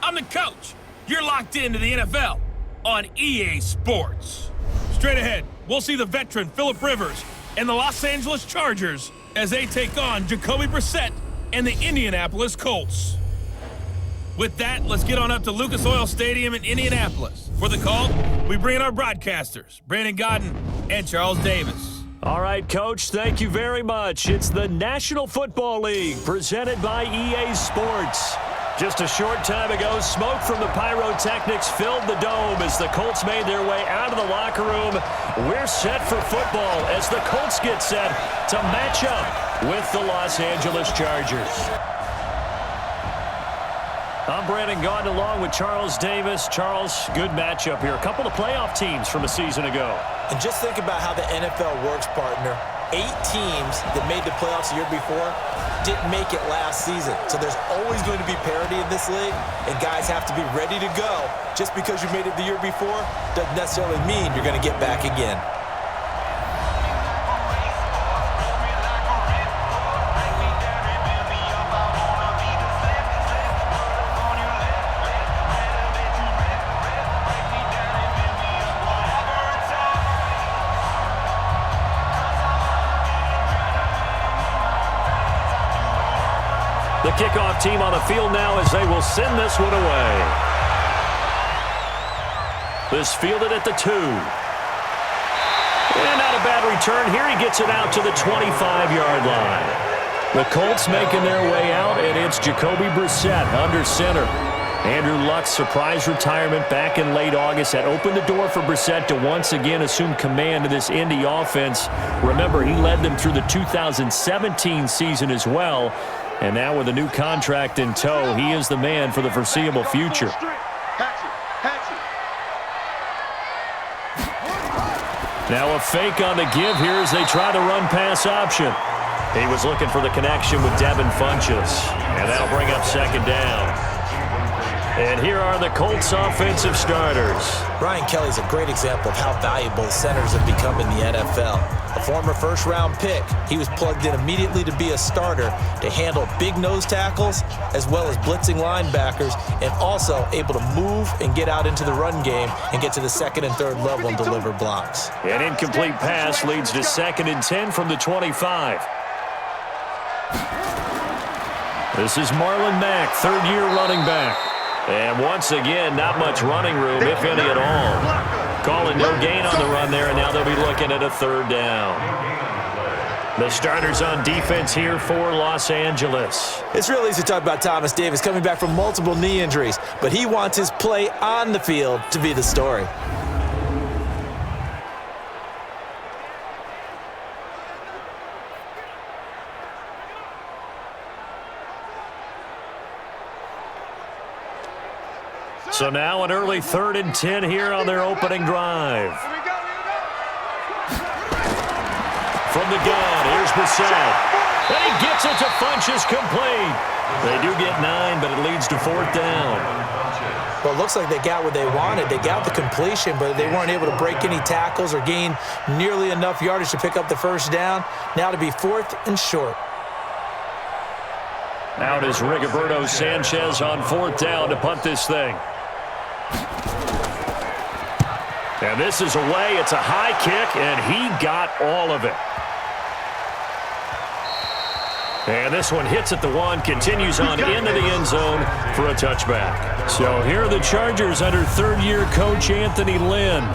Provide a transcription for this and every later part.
I'm the coach. You're locked into the NFL on EA Sports. Straight ahead, we'll see the veteran Phillip Rivers and the Los Angeles Chargers as they take on Jacoby Brissett and the Indianapolis Colts. With that, let's get on up to Lucas Oil Stadium in Indianapolis. For the call, we bring in our broadcasters, Brandon Godden and Charles Davis. All right, Coach, thank you very much. It's the National Football League presented by EA Sports. Just a short time ago, smoke from the pyrotechnics filled the dome as the Colts made their way out of the locker room. We're set for football as the Colts get set to match up with the Los Angeles Chargers. I'm Brandon Gaudin along with Charles Davis. Charles, good matchup here. A couple of playoff teams from a season ago. And just think about how the NFL works, partner. 8 teams that made the playoffs the year before didn't make it last season. So there's always going to be parity in this league, and guys have to be ready to go. Just because you made it the year before doesn't necessarily mean you're going to get back again. The kickoff team on the field now as they will send this one away. This fielded at the 2. And not a bad return here. He gets it out to the 25-yard line. The Colts making their way out, and it's Jacoby Brissett under center. Andrew Luck's surprise retirement back in late August that opened the door for Brissett to once again assume command of this Indy offense. Remember, he led them through the 2017 season as well. And now with a new contract in tow, he is the man for the foreseeable future. Now a fake on the give here as they try to run pass option. He was looking for the connection with Devin Funchess. And that'll bring up second down. And here are the Colts offensive starters. Ryan Kelly's a great example of how valuable the centers have become in the NFL. A former first-round pick, he was plugged in immediately to be a starter to handle big nose tackles as well as blitzing linebackers, and also able to move and get out into the run game and get to the second and third level and deliver blocks. An incomplete pass leads to 2nd and 10 from the 25. This is Marlon Mack, third-year running back. And once again, not much running room, if any at all. Calling no gain on the run there, and now they'll be looking at a third down. The starters on defense here for Los Angeles. It's real easy to talk about Thomas Davis coming back from multiple knee injuries, but he wants his play on the field to be the story. So now an early 3rd and 10 here on their opening drive. From the gun, here's Brissett. And he gets it to Funchess complete. They do get 9, but it leads to 4th down. Well, it looks like they got what they wanted. They got the completion, but they weren't able to break any tackles or gain nearly enough yardage to pick up the first down. Now to be 4th and short. Out is Rigoberto Sanchez on 4th down to punt this thing. And this is away. It's a high kick, and he got all of it. And this one hits at the 1, continues on into the end zone for a touchback. So here are the Chargers under third-year coach Anthony Lynn.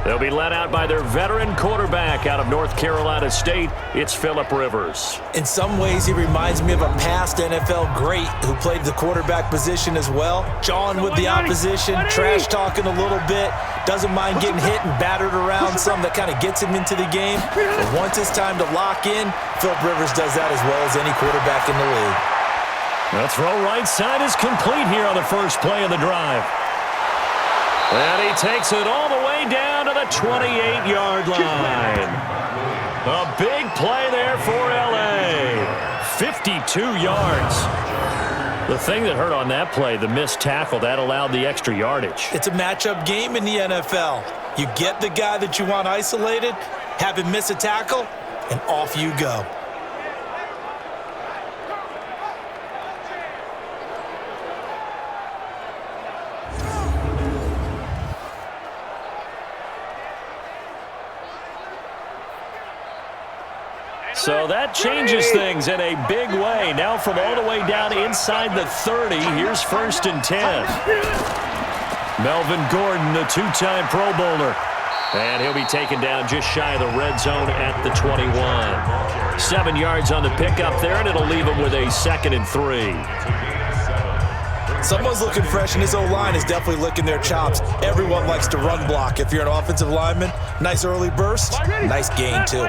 They'll be led out by their veteran quarterback out of North Carolina State. It's Phillip Rivers. In some ways, he reminds me of a past NFL great who played the quarterback position as well. Jawing with the opposition, trash-talking a little bit, doesn't mind getting hit and battered around some that kind of gets him into the game. But once it's time to lock in, Phillip Rivers does that as well as any quarterback in the league. The throw right side is complete here on the first play of the drive. And he takes it all the way down to the 28-yard line. A big play there for L.A. 52 yards. The thing that hurt on that play, the missed tackle, that allowed the extra yardage. It's a matchup game in the NFL. You get the guy that you want isolated, have him miss a tackle, and off you go. So that changes things in a big way. Now from all the way down inside the 30, here's 1st and 10. Melvin Gordon, the two-time Pro Bowler. And he'll be taken down just shy of the red zone at the 21. 7 yards on the pickup there, and it'll leave him with a 2nd and 3. Someone's looking fresh, and his O-line is definitely licking their chops. Everyone likes to run block. If you're an offensive lineman, nice early burst, nice gain too.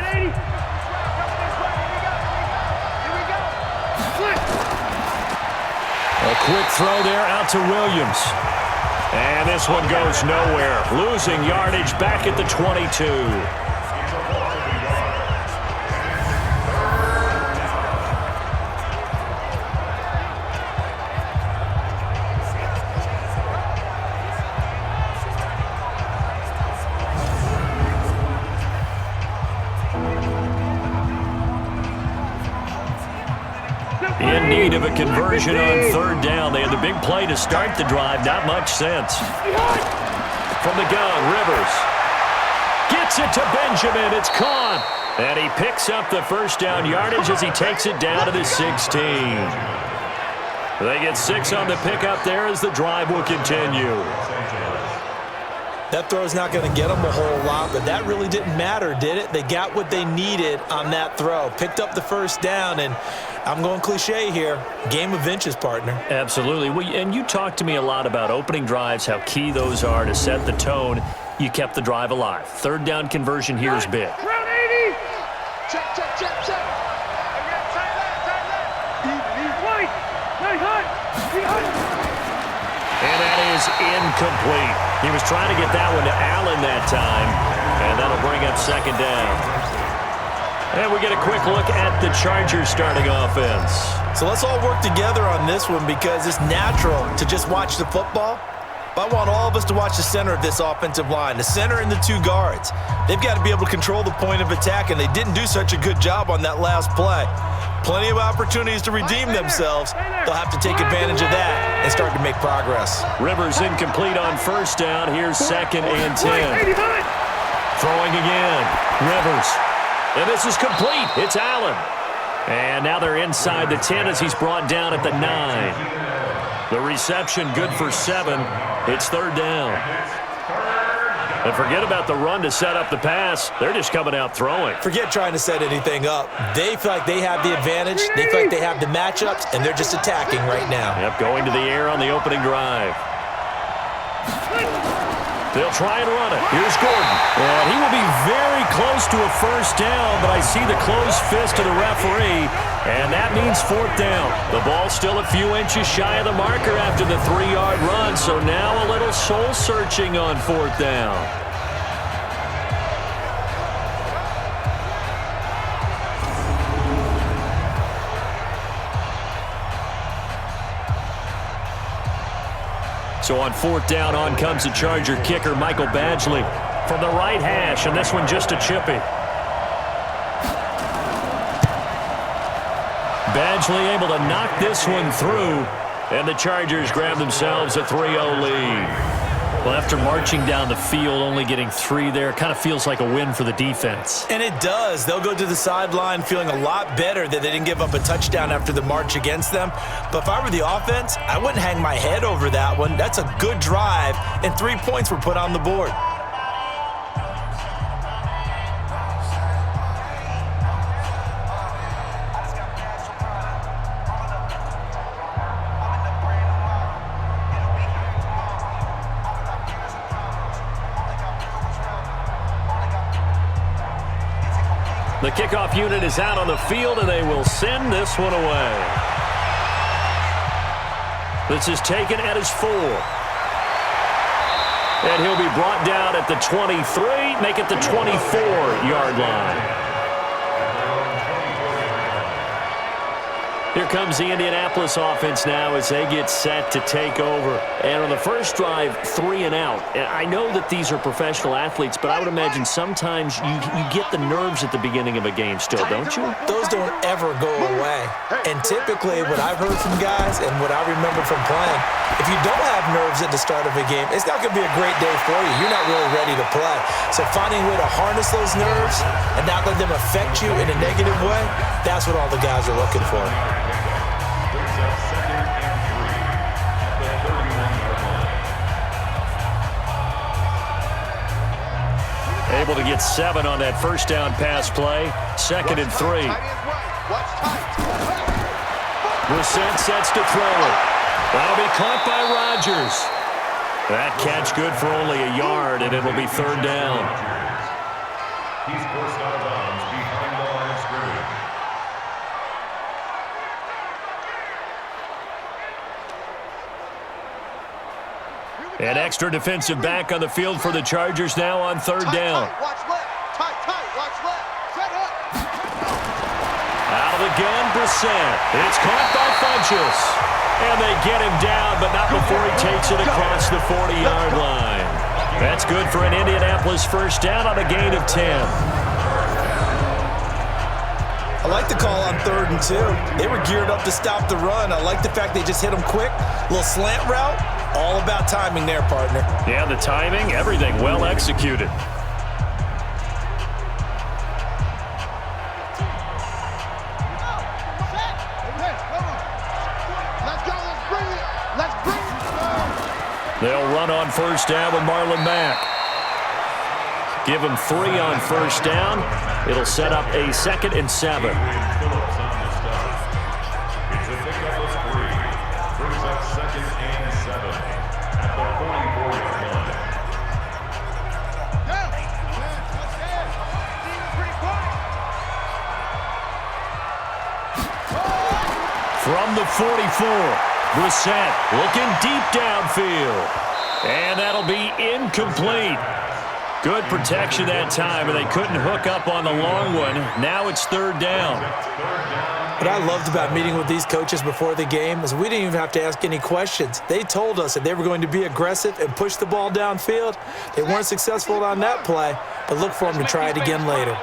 A quick throw there out to Williams. And this one goes nowhere. Losing yardage back at the 22. In need of a conversion on 3rd down. They had the big play to start the drive. Not much sense. From the gun, Rivers. Gets it to Benjamin. It's caught. And he picks up the 1st down yardage as he takes it down to the 16. They get 6 on the pickup there as the drive will continue. That throw is not going to get them a whole lot, but that really didn't matter, did it? They got what they needed on that throw. Picked up the 1st down, and I'm going cliche here. Game of inches, partner. Absolutely. Well, and you talked to me a lot about opening drives, how key those are to set the tone. You kept the drive alive. 3rd down conversion here is big. Round 80. Check, check, check, check. White. Nice hunt. And that is incomplete. He was trying to get that one to Allen that time, and that'll bring up 2nd down. And we get a quick look at the Chargers starting offense. So let's all work together on this one because it's natural to just watch the football. But I want all of us to watch the center of this offensive line, the center and the 2 guards. They've got to be able to control the point of attack, and they didn't do such a good job on that last play. Plenty of opportunities to redeem themselves. They'll have to take advantage of that and start to make progress. Rivers incomplete on 1st down. Here's 2nd and 10. Throwing again. Rivers. And this is complete. It's Allen. And now they're inside the 10 as he's brought down at the 9. The reception good for 7. It's 3rd down. And forget about the run to set up the pass. They're just coming out throwing. Forget trying to set anything up. They feel like they have the advantage. They feel like they have the matchups, and they're just attacking right now. Yep, going to the air on the opening drive. They'll try and run it. Here's Gordon. And he will be very close to a 1st down, but I see the closed fist of the referee, and that means 4th down. The ball's still a few inches shy of the marker after the 3-yard run, so now a little soul-searching on 4th down. So on 4th down, on comes the Charger kicker, Michael Badgley, from the right hash, and this one just a chippy. Badgley able to knock this one through, and the Chargers grab themselves a 3-0 lead. Well, after marching down the field, only getting 3 there, kind of feels like a win for the defense. And it does. They'll go to the sideline feeling a lot better that they didn't give up a touchdown after the march against them. But if I were the offense, I wouldn't hang my head over that one. That's a good drive, and 3 points were put on the board. The kickoff unit is out on the field, and they will send this one away. This is taken at his 4. And he'll be brought down at the 23, make it the 24-yard line. Here comes the Indianapolis offense now as they get set to take over. And on the first drive, 3 and out. I know that these are professional athletes, but I would imagine sometimes you get the nerves at the beginning of a game still, don't you? Those don't ever go away. And typically what I've heard from guys and what I remember from playing, if you don't have nerves at the start of a game, it's not going to be a great day for you. You're not really ready to play. So finding a way to harness those nerves and not let them affect you in a negative way, that's what all the guys are looking for. Able to get 7 on that first down pass play. 2nd and 3. Brissett sets to throw it. That'll be caught by Rodgers. That catch good for only a yard, and it'll be 3rd down. He's forced out of bounds behind the line of scrimmage. An extra defensive back on the field for the Chargers now on 3rd down. Watch left. Tight. Watch left. Set up. Out of the gun, Brissett. It's caught by Funchess. And they get him down, but not before he takes it across the 40-yard line. That's good for an Indianapolis first down on a gain of 10. I like the call on 3rd and 2. They were geared up to stop the run. I like the fact they just hit them quick. Little slant route. All about timing there, partner. Yeah, the timing, everything well executed. They'll run on first down with Marlon Mack. Give him 3 on first down. It'll set up a 2nd and 7. From the 44, Brissett looking deep downfield. And that'll be incomplete. Good protection that time, and they couldn't hook up on the long one. Now it's 3rd down. What I loved about meeting with these coaches before the game is we didn't even have to ask any questions. They told us that they were going to be aggressive and push the ball downfield. They weren't successful on that play, but look for them to try it again later.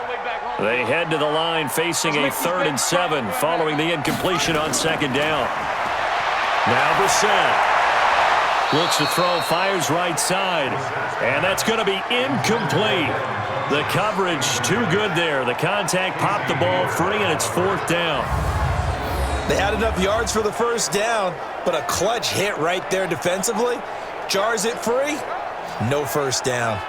They head to the line facing a 3rd and 7 following the incompletion on 2nd down. Now Brissett looks to throw, fires right side, and that's going to be incomplete. The coverage too good there. The contact popped the ball free, and it's 4th down. They had enough yards for the first down, but a clutch hit right there defensively. Jars it free. No first down.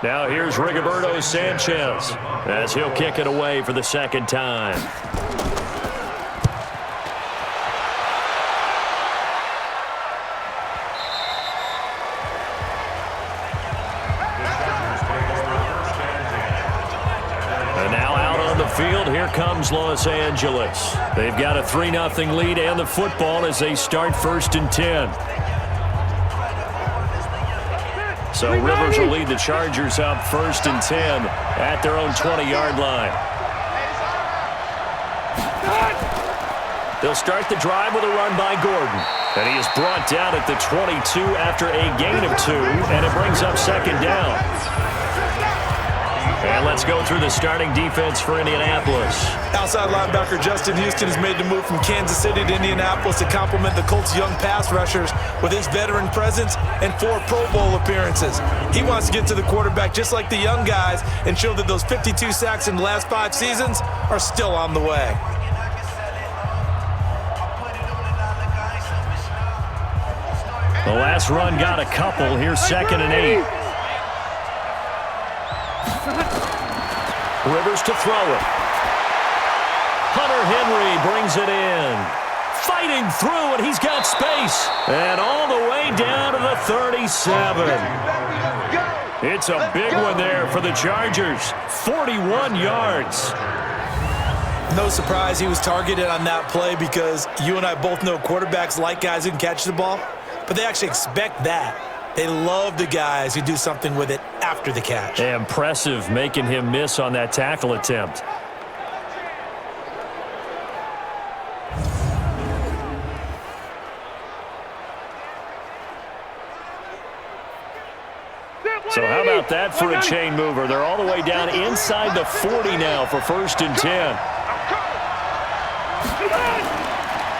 Now here's Rigoberto Sanchez as he'll kick it away for the 2nd time. And now out on the field, here comes Los Angeles. They've got a 3-0 lead and the football as they start 1st and 10. So Rivers will lead the Chargers up 1st and 10 at their own 20-yard line. They'll start the drive with a run by Gordon. And he is brought down at the 22 after a gain of 2, and it brings up 2nd down. And let's go through the starting defense for Indianapolis. Outside linebacker Justin Houston has made the move from Kansas City to Indianapolis to complement the Colts' young pass rushers with his veteran presence and 4 Pro Bowl appearances. He wants to get to the quarterback just like the young guys and show that those 52 sacks in the last 5 seasons are still on the way. The last run got a couple. Here's 2nd and 8. Rivers to throw it. Hunter Henry brings it in. Fighting through, and he's got space. And all the way down to the 37. It's a big one there for the Chargers. 41 yards. No surprise he was targeted on that play because you and I both know quarterbacks like guys who can catch the ball. but they actually expect that. They love the guys who do something with it after the catch. Impressive, making him miss on that tackle attempt. So how about that for a chain mover? They're all the way down inside the 40 now for 1st and 10.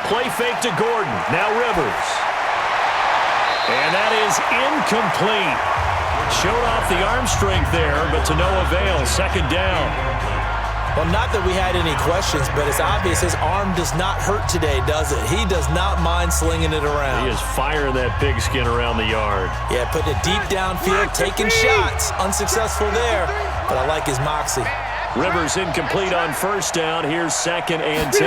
Play fake to Gordon. Now Rivers. And that is incomplete. Showed off the arm strength there, but to no avail. 2nd down. Well, not that we had any questions, but it's obvious his arm does not hurt today, does it? He does not mind slinging it around. He is firing that pigskin around the yard. Yeah, putting it deep downfield, taking shots. Unsuccessful there, but I like his moxie. Rivers incomplete on 1st down. Here's 2nd and 10.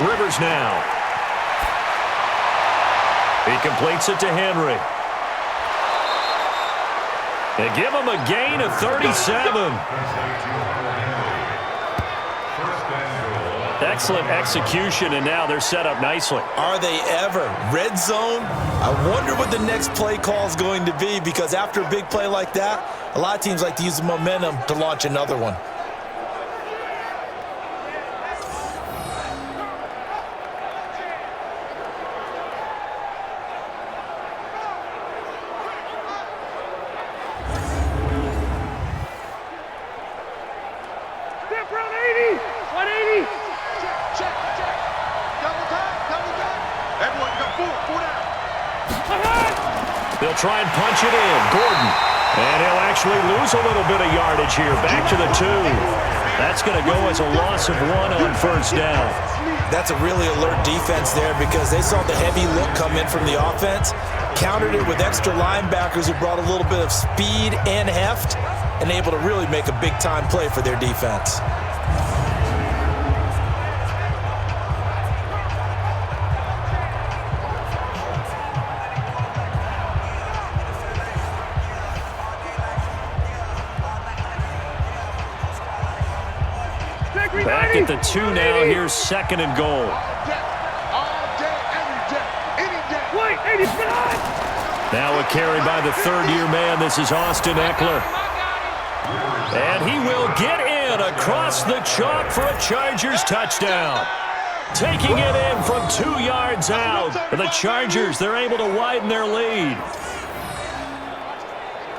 Rivers now. He completes it to Henry. They give him a gain of 37. Excellent execution, and now they're set up nicely. Are they ever? Red zone? I wonder what the next play call is going to be, because after a big play like that, a lot of teams like to use the momentum to launch another one. They'll try and punch it in. Gordon. And he'll actually lose a little bit of yardage here. Back to the 2. That's going to go as a loss of 1 on 1st down. That's a really alert defense there, because they saw the heavy look come in from the offense, countered it with extra linebackers who brought a little bit of speed and heft, and able to really make a big-time play for their defense. Back at the 2 now. Here's 2nd and goal. Now a carry by the 3rd-year man. This is Austin Eckler. And he will get in across the chalk for a Chargers touchdown. Taking it in from 2 yards out. The Chargers, they're able to widen their lead.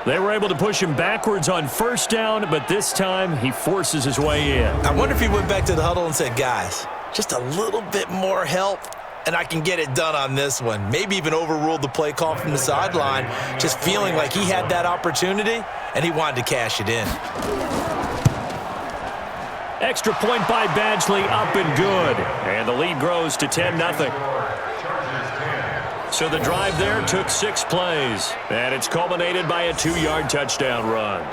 They were able to push him backwards on 1st down, but this time he forces his way in. I wonder if he went back to the huddle and said, guys, just a little bit more help, and I can get it done on this one. Maybe even overruled the play call from the sideline, just feeling like he had that opportunity, and he wanted to cash it in. Extra point by Badgley, up and good. And the lead grows to 10-0. So the drive there took 6 plays, and it's culminated by a 2-yard touchdown run.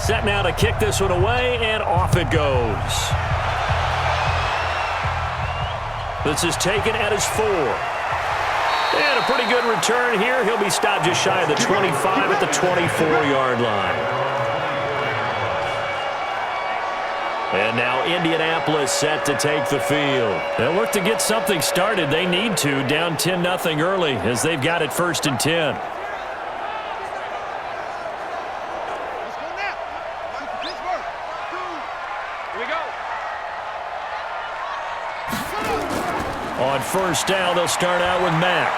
Set now to kick this one away, and off it goes. This is taken at his 4. And a pretty good return here. He'll be stopped just shy of the 25 at the 24-yard line. And now Indianapolis set to take the field. They'll look to get something started. They need to, down 10-0 early, as they've got it 1st and 10. On 1st down, they'll start out with Mack.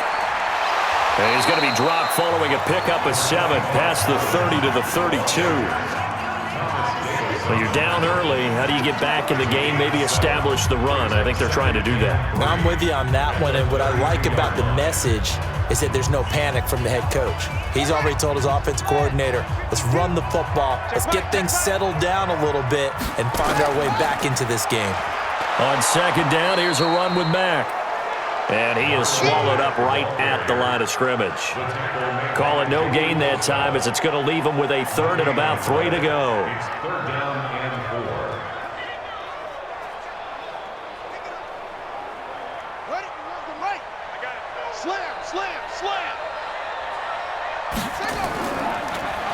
And he's going to be dropped following a pickup of 7 past the 30 to the 32. Well, you're down early. How do you get back in the game, maybe establish the run? I think they're trying to do that. I'm with you on that one, and what I like about the message is that there's no panic from the head coach. He's already told his offensive coordinator, let's run the football, let's get things settled down a little bit and find our way back into this game. On 2nd down, here's a run with Mack. And he is swallowed up right at the line of scrimmage. Call it no gain that time as it's going to leave him with a third and about 3 to go. It's third down and 4. Ready? The right. I got it. Slam, slam, slam.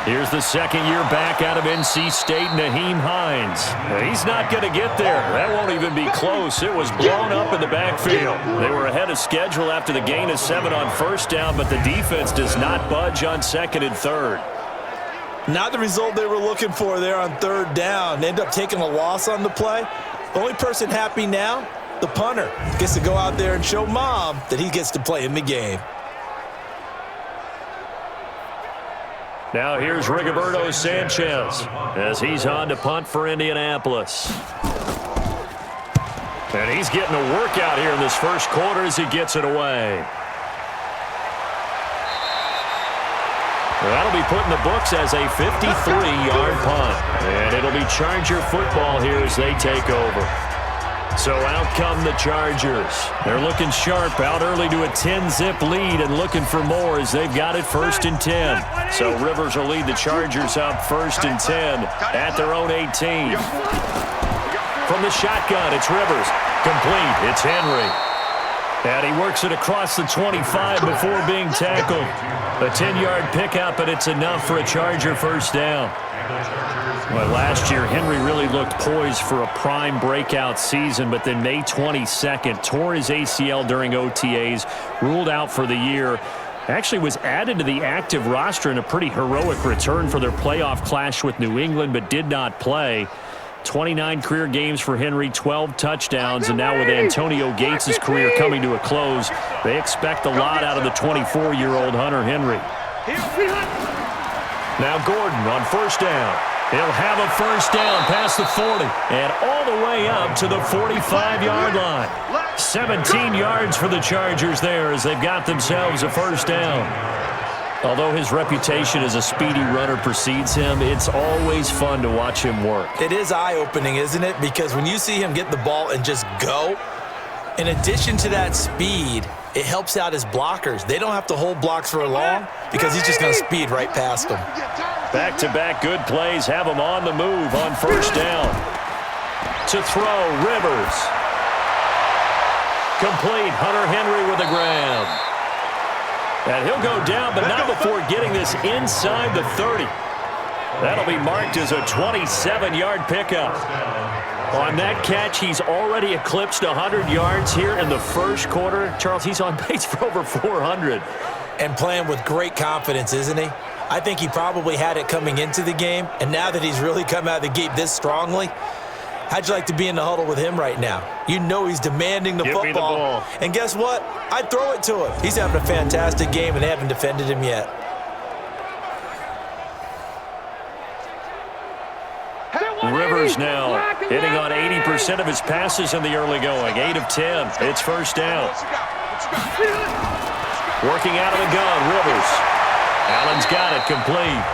Here's the second year back out of NC State, Nyheim Hines. He's not going to get there. That won't even be close. It was blown up in the backfield. They were ahead of schedule after the gain of 7 on first down, but the defense does not budge on second and third. Not the result they were looking for there on third down. They end up taking a loss on the play. The only person happy now, the punter, gets to go out there and show mom that he gets to play in the game. Now here's Rigoberto Sanchez as he's on to punt for Indianapolis. And he's getting a workout here in this first quarter as he gets it away. That'll be put in the books as a 53-yard punt. And it'll be Charger football here as they take over. So out come the Chargers. They're looking sharp, out early to a 10-zip lead and looking for more as they've got it 1st and 10. So Rivers will lead the Chargers up 1st and 10 at their own 18. From the shotgun, it's Rivers. Complete. It's Henry. And he works it across the 25 before being tackled. A 10-yard pickup, and it's enough for a Charger first down. Well, last year, Henry really looked poised for a prime breakout season, but then May 22nd, tore his ACL during OTAs, ruled out for the year. Actually was added to the active roster in a pretty heroic return for their playoff clash with New England, but did not play. 29 career games for Henry, 12 touchdowns, and now with Antonio Gates' career coming to a close, they expect a lot out of the 24-year-old Hunter Henry. Now Gordon on first down. He'll have a first down past the 40 and all the way up to the 45-yard line. 17 yards for the Chargers there as they've got themselves a first down. Although his reputation as a speedy runner precedes him, it's always fun to watch him work. It is eye-opening, isn't it? Because when you see him get the ball and just go, in addition to that speed, it helps out his blockers. They don't have to hold blocks for long because he's just going to speed right past them. Back-to-back good plays have him on the move on first down. To throw, Rivers. Complete, Hunter Henry with a grab. And he'll go down, but not before getting this inside the 30. That'll be marked as a 27-yard pickup. On that catch, he's already eclipsed 100 yards here in the first quarter. Charles, he's on pace for over 400. And playing with great confidence, isn't he? I think he probably had it coming into the game, and now that he's really come out of the gate this strongly, how'd you like to be in the huddle with him right now? You know he's demanding the football. Me the ball. And guess what? I'd throw it to him. He's having a fantastic game, and they haven't defended him yet. Rivers now hitting on 80% of his passes in the early going. 8 of 10. It's first down. Working out of the gun, Rivers. Allen's got it complete.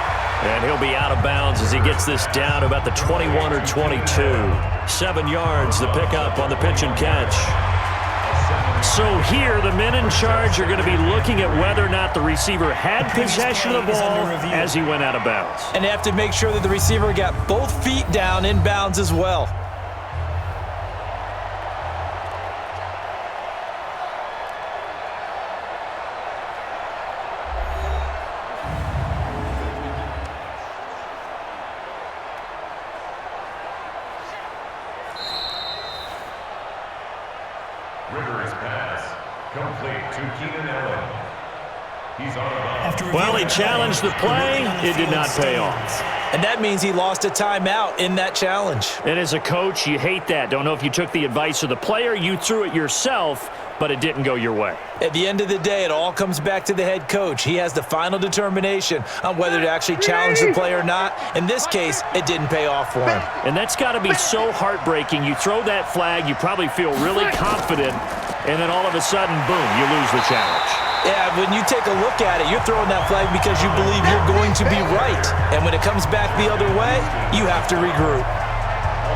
And he'll be out of bounds as he gets this down to about the 21 or 22. 7 yards, the pickup on the pitch and catch. So here, the men in charge are going to be looking at whether or not the receiver had possession of the ball as he went out of bounds. And they have to make sure that the receiver got both feet down in bounds as well. Rivers pass complete to Keenan Allen. He's on the ball. Well, he challenged the play. It did not pay off. And that means he lost a timeout in that challenge. And as a coach, you hate that. Don't know if you took the advice of the player, you threw it yourself, but it didn't go your way. At the end of the day, it all comes back to the head coach. He has the final determination on whether to actually challenge the play or not. In this case, it didn't pay off for him. And that's got to be so heartbreaking. You throw that flag, you probably feel really confident, and then all of a sudden, boom, you lose the challenge. Yeah, when you take a look at it, you're throwing that flag because you believe you're going to be right. And when it comes back the other way, you have to regroup.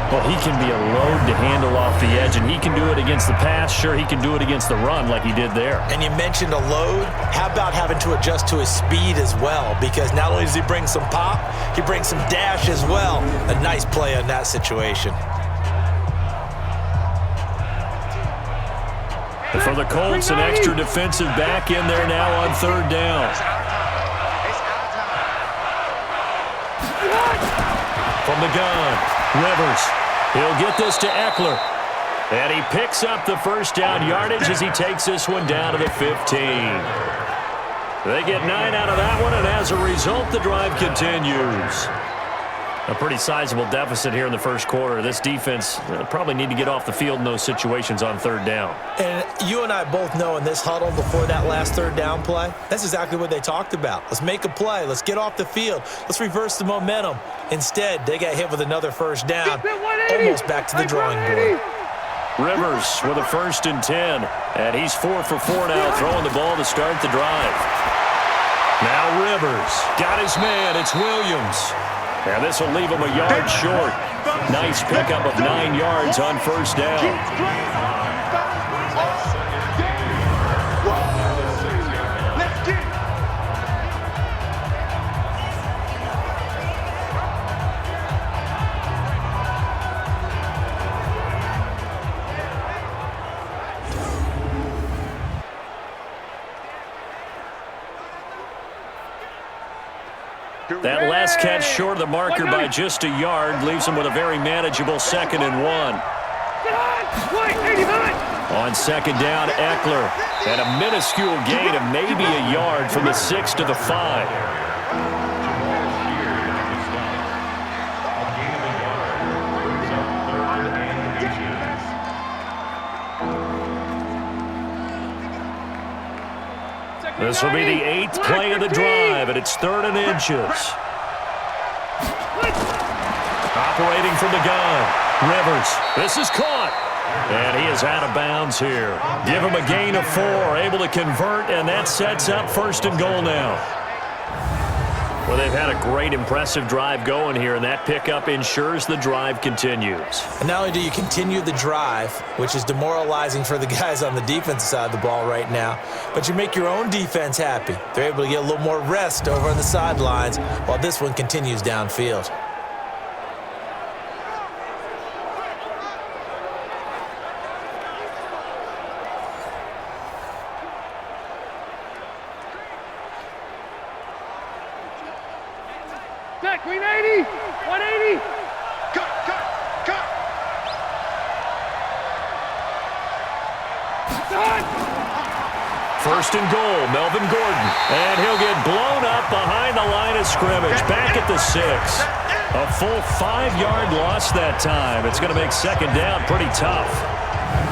Well, he can be a load to handle off the edge, and he can do it against the pass. Sure, he can do it against the run like he did there. And you mentioned a load. How about having to adjust to his speed as well? Because not only does he bring some pop, he brings some dash as well. A nice play on that situation. And for the Colts, an extra defensive back in there now on third down. From the gun, Rivers. He'll get this to Eckler. And he picks up the first down yardage as he takes this one down to the 15. They get 9 out of that one, and as a result, the drive continues. A pretty sizable deficit here in the first quarter. This defense probably need to get off the field in those situations on third down. And you and I both know in this huddle before that last third down play, that's exactly what they talked about. Let's make a play. Let's get off the field. Let's reverse the momentum. Instead, they got hit with another first down, almost back to the drawing board. Rivers with a 1st and 10. And he's 4 for 4 now, throwing the ball to start the drive. Now Rivers got his man. It's Williams. And this will leave him a yard short. Nice pickup of 9 yards on first down. That last catch short of the marker by just a yard leaves him with a very manageable 2nd and 1. On second down, Eckler. And a minuscule gain of maybe a yard from the 6 to the 5. This will be the 8th play of the drive, and it's 3rd and inches. Operating from the gun, Rivers. This is caught. And he is out of bounds here. Give him a gain of 4, able to convert, and that sets up 1st and goal now. Well, they've had a great, impressive drive going here, and that pickup ensures the drive continues. And not only do you continue the drive, which is demoralizing for the guys on the defensive side of the ball right now, but you make your own defense happy. They're able to get a little more rest over on the sidelines while this one continues downfield. Green 80, 180. Cut. 1st and goal, Melvin Gordon. And he'll get blown up behind the line of scrimmage, back at the 6. A full 5-yard loss that time. It's going to make 2nd down pretty tough.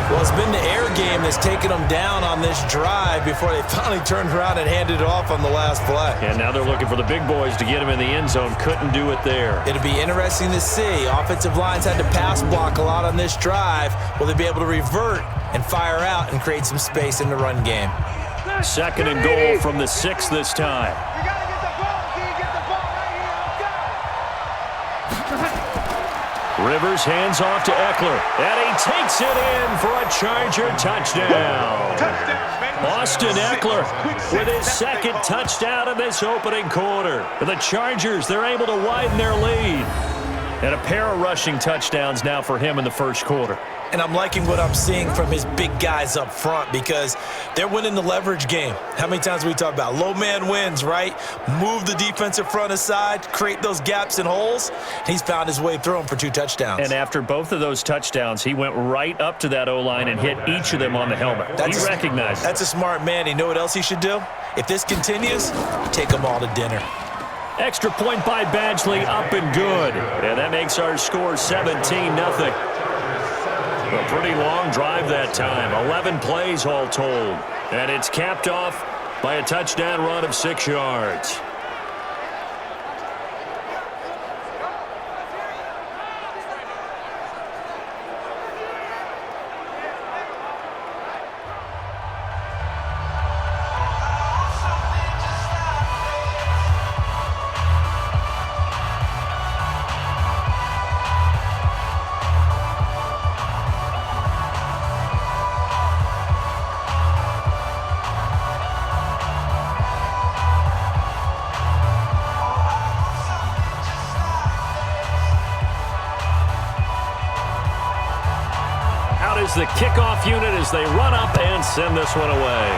Well, it's been the air game that's taken them down on this drive before they finally turned around and handed it off on the last play. And now they're looking for the big boys to get him in the end zone. Couldn't do it there. It'll be interesting to see. Offensive lines had to pass block a lot on this drive. Will they be able to revert and fire out and create some space in the run game? 2nd and goal from the 6 this time. You gotta get the ball. Can you get the ball right here? Let's go. Rivers hands off to Eckler, and he takes it in for a Charger touchdown. Austin Eckler with his 2nd touchdown in this opening quarter. The Chargers, they're able to widen their lead. And a pair of rushing touchdowns now for him in the first quarter. And I'm liking what I'm seeing from his big guys up front because they're winning the leverage game. How many times we talk about low man wins, right? Move the defensive front aside, create those gaps and holes. He's found his way through them for 2 touchdowns. And after both of those touchdowns, he went right up to that O-line and hit each of them on the helmet. He recognized it. That's a smart man. You know what else he should do? If this continues, take them all to dinner. Extra point by Badgley, up and good. And that makes our score 17-0. A pretty long drive that time. 11 plays all told. And it's capped off by a touchdown run of 6 yards. the kickoff unit as they run up and send this one away.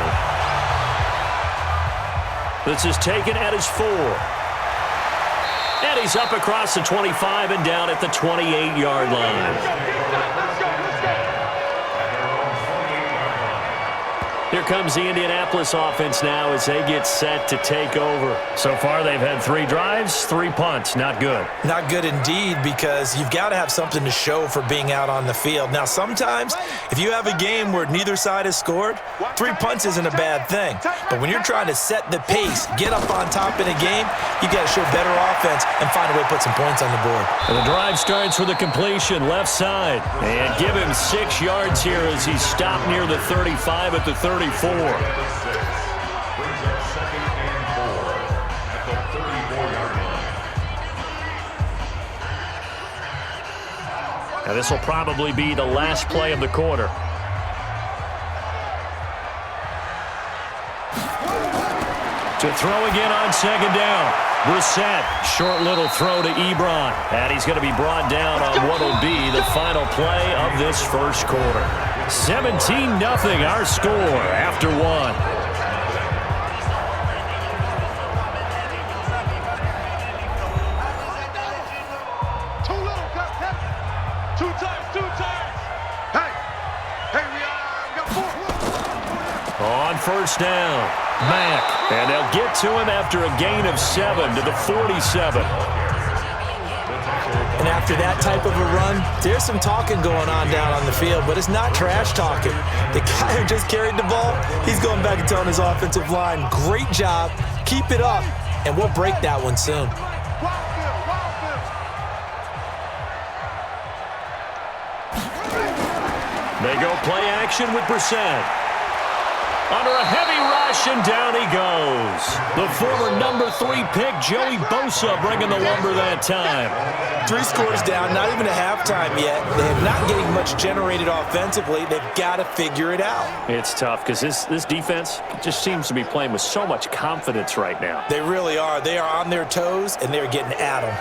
This is taken at his 4. And he's up across the 25 and down at the 28-yard line. Here comes the Indianapolis offense now as they get set to take over. So far, they've had 3 drives, 3 punts. Not good. Not good indeed, because you've got to have something to show for being out on the field. Now, sometimes, if you have a game where neither side has scored, 3 punts isn't a bad thing. But when you're trying to set the pace, get up on top in a game, you've got to show better offense and find a way to put some points on the board. And the drive starts with a completion left side. And give him 6 yards here as he's stopped near the 35 at the 34. Brings up 2nd and 4 at the 34-yard line. Now this will probably be the last play of the quarter. To throw again on 2nd down. Brissett, short little throw to Ebron. And he's going to be brought down on what will be the final play of this first quarter. 17-0 our score after 1. Too little, cut. 2 times. Hey, we got 4. On first down, Mack. And they'll get to him after a gain of 7 to the 47. And after that type of a run, there's some talking going on down on the field, but it's not trash talking. The guy who just carried the ball, he's going back and telling his offensive line, great job, keep it up, and we'll break that one soon. They go play action with Brissett. Under a heavy rush, and down he goes. The former number 3 pick, Joey Bosa, bringing the lumber that time. 3 scores down, not even a halftime yet. They're not getting much generated offensively. They've got to figure it out. It's tough because this defense just seems to be playing with so much confidence right now. They really are. They are on their toes, and they're getting at them.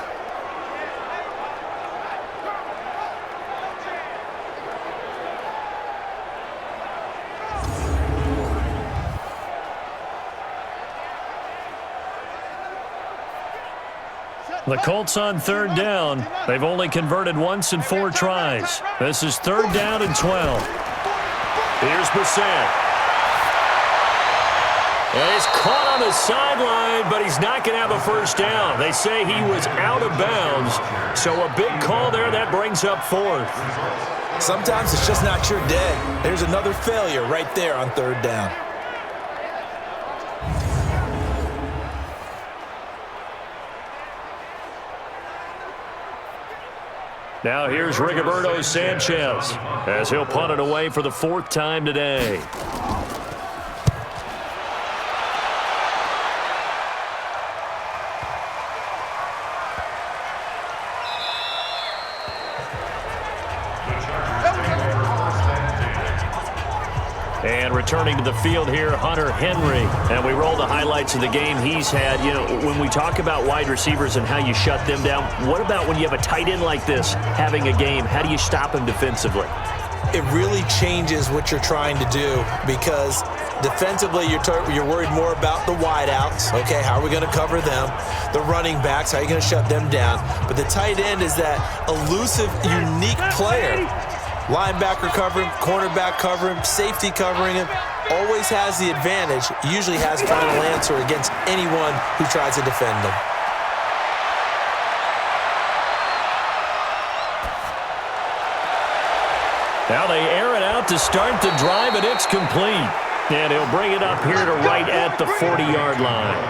The Colts on 3rd down. They've only converted once in 4 tries. This is 3rd down and 12. Here's Brissett. And he's caught on the sideline, but he's not going to have a first down. They say he was out of bounds, so a big call there that brings up 4th. Sometimes it's just not your day. There's another failure right there on 3rd down. Now here's Rigoberto Sanchez as he'll punt it away for the 4th time today. And returning to the field here, Hunter Henry. And we roll the highlights of the game he's had. You know, when we talk about wide receivers and how you shut them down, what about when you have a tight end like this having a game? How do you stop him defensively? It really changes what you're trying to do, because defensively you're worried more about the wideouts. Okay, how are we going to cover them? The running backs, how are you going to shut them down? But the tight end is that elusive, unique player. Linebacker cover him, cornerback cover him, safety covering him. Always has the advantage. Usually has final answer against anyone who tries to defend him. Now they air it out to start the drive, and it's complete. And he'll bring it up here to right at the 40-yard line.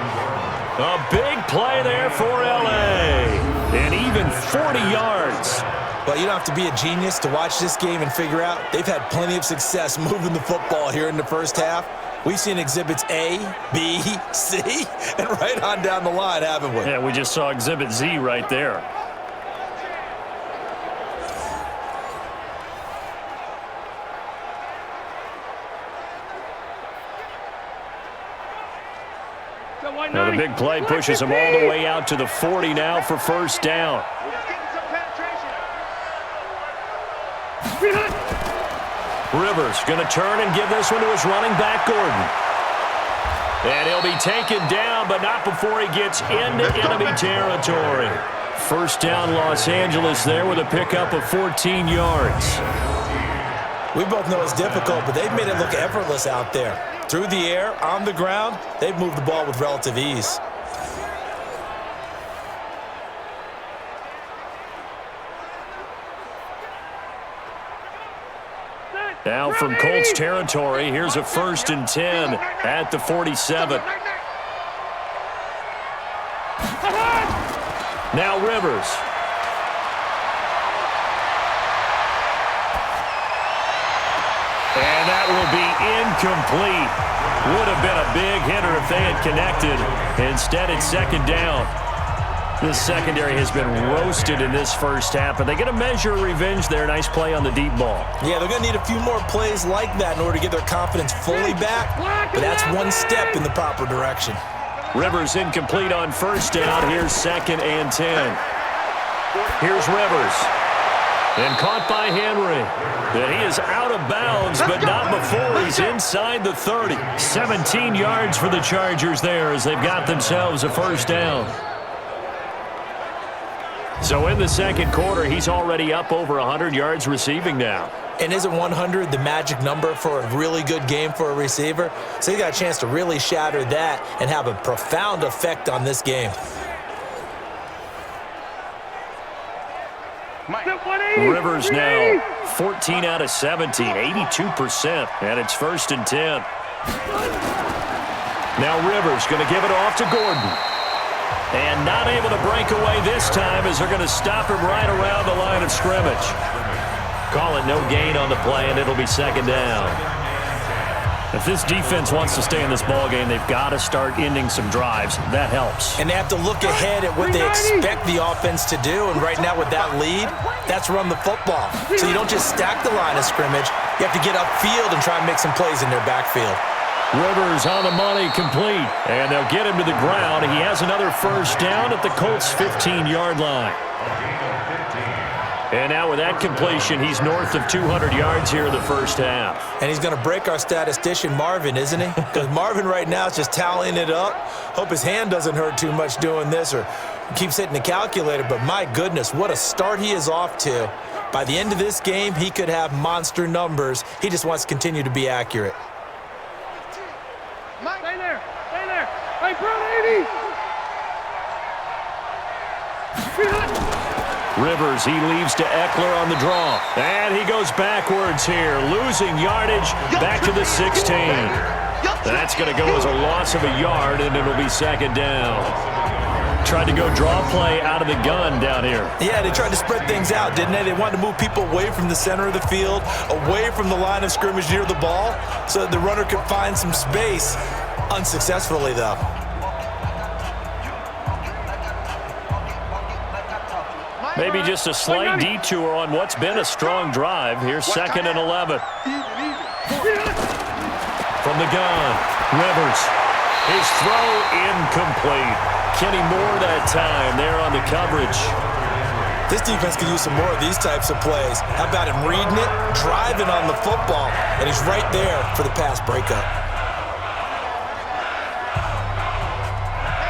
A big play there for L.A. And even 40 yards. Well, you don't have to be a genius to watch this game and figure out they've had plenty of success moving the football here in the first half. We've seen exhibits A, B, C, and right on down the line, haven't we? Yeah, we just saw exhibit Z right there. Now the big play pushes him all the way out to the 40 now for first down. Rivers going to turn and give this one to his running back, Gordon. And he'll be taken down, but not before he gets into enemy territory. First down, Los Angeles there with a pickup of 14 yards. We both know it's difficult, but they've made it look effortless out there. Through the air, on the ground, they've moved the ball with relative ease. Now from Colts territory, here's a 1st and 10 at the 47. Now Rivers. And that will be incomplete. Would have been a big hitter if they had connected. Instead, it's 2nd down. This secondary has been roasted in this first half, and they're going to measure revenge there. Nice play on the deep ball. Yeah, they're going to need a few more plays like that in order to get their confidence fully back, but that's one step in the proper direction. Rivers incomplete on 1st down. Here's 2nd and 10. Here's Rivers. And caught by Henry. And he is out of bounds, but not before he's inside the 30. 17 yards for the Chargers there as they've got themselves a 1st down. So in the 2nd quarter, he's already up over 100 yards receiving now. And isn't 100 the magic number for a really good game for a receiver? So he got a chance to really shatter that and have a profound effect on this game. Rivers now 14 out of 17, 82%, and it's 1st and 10. Now Rivers going to give it off to Gordon. And not able to break away this time as they're going to stop him right around the line of scrimmage. Call it no gain on the play, and it'll be 2nd down. If this defense wants to stay in this ballgame, they've got to start ending some drives. That helps. And they have to look ahead at what they expect the offense to do. And right now with that lead, that's run the football. So you don't just stack the line of scrimmage. You have to get upfield and try and make some plays in their backfield. Rivers on the money, complete. And they'll get him to the ground. He has another 1st down at the Colts' 15-yard line. And now with that completion, he's north of 200 yards here in the first half. And he's going to break our statistician, Marvin, isn't he? Because Marvin right now is just tallying it up. Hope his hand doesn't hurt too much doing this or keeps hitting the calculator. But my goodness, what a start he is off to. By the end of this game, he could have monster numbers. He just wants to continue to be accurate. Stay there. Stay there. Hey, Brown 80. Rivers, he leaves to Eckler on the draw. And he goes backwards here, losing yardage back to the 16. That's going to go as a loss of a yard, and it'll be 2nd down. Tried to go draw play out of the gun down here. Yeah, they tried to spread things out, didn't they? They wanted to move people away from the center of the field, away from the line of scrimmage near the ball, so that the runner could find some space. Unsuccessfully, though. Maybe just a slight detour on what's been a strong drive. Here's 2nd and 11. From the gun, Rivers. His throw incomplete. Kenny Moore that time there on the coverage. This defense could use some more of these types of plays. How about him reading it, driving on the football, and he's right there for the pass breakup.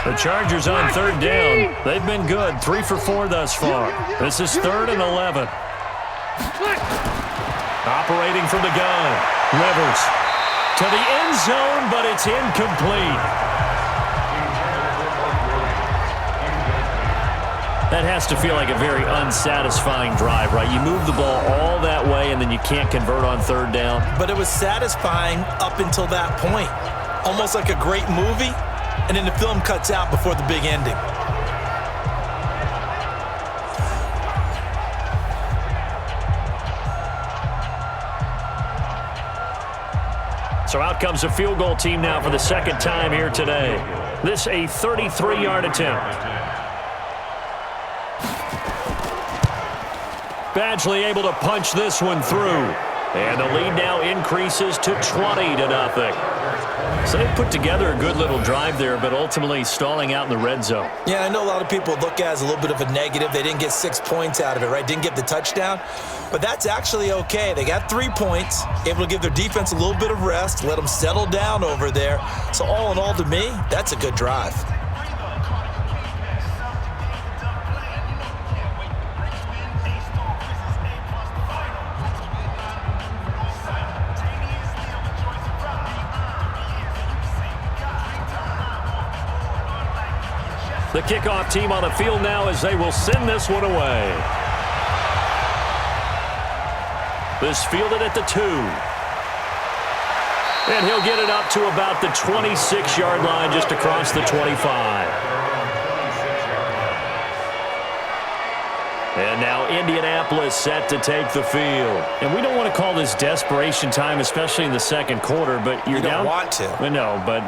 The Chargers on 3rd down. They've been good, 3 for 4 thus far. This is 3rd and 11. Operating from the gun, Rivers to the end zone, but it's incomplete. That has to feel like a very unsatisfying drive, right? You move the ball all that way, and then you can't convert on 3rd down. But it was satisfying up until that point. Almost like a great movie, and then the film cuts out before the big ending. So out comes a field goal team now for the 2nd time here today. This a 33-yard attempt. Badgley able to punch this one through. And the lead now increases to 20-0. So they put together a good little drive there, but ultimately stalling out in the red zone. Yeah, I know a lot of people look at it as a little bit of a negative. They didn't get 6 points out of it, right? Didn't get the touchdown. But that's actually okay. They got 3 points, able to give their defense a little bit of rest, let them settle down over there. So all in all, to me, that's a good drive. The kickoff team on the field now as they will send this one away. This fielded at the 2. And he'll get it up to about the 26-yard line, just across the 25. And now Indianapolis set to take the field. And we don't want to call this desperation time, especially in the second quarter, but you're down. You don't want to. No, but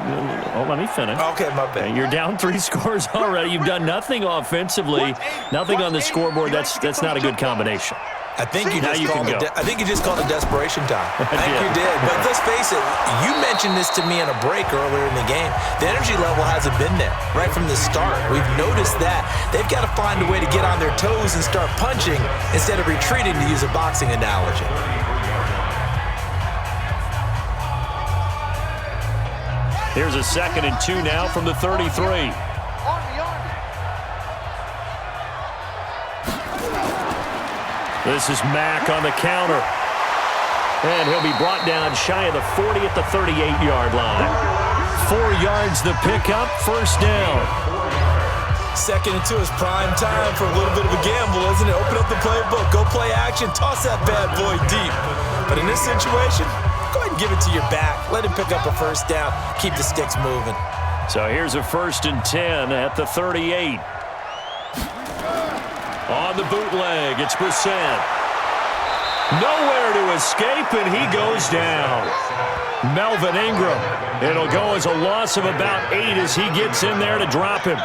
let me finish. Okay, my bad. You're down 3 scores already. You've done nothing offensively, nothing on the scoreboard. That's not a good combination. I think you just called it desperation time. I think you did. But let's face it, you mentioned this to me in a break earlier in the game. The energy level hasn't been there right from the start. We've noticed that. They've got to find a way to get on their toes and start punching instead of retreating, to use a boxing analogy. Here's a 2nd and 2 now from the 33. This is Mack on the counter. And he'll be brought down shy of the 40 at the 38-yard line. 4 yards the pickup, first down. 2nd and 2 is prime time for a little bit of a gamble, isn't it? Open up the playbook, go play action, toss that bad boy deep. But in this situation, go ahead and give it to your back. Let him pick up a first down, keep the sticks moving. So here's a 1st and 10 at the 38. On the bootleg, it's Brissett. Nowhere to escape, and he goes down. Melvin Ingram. It'll go as a loss of about 8 as he gets in there to drop him.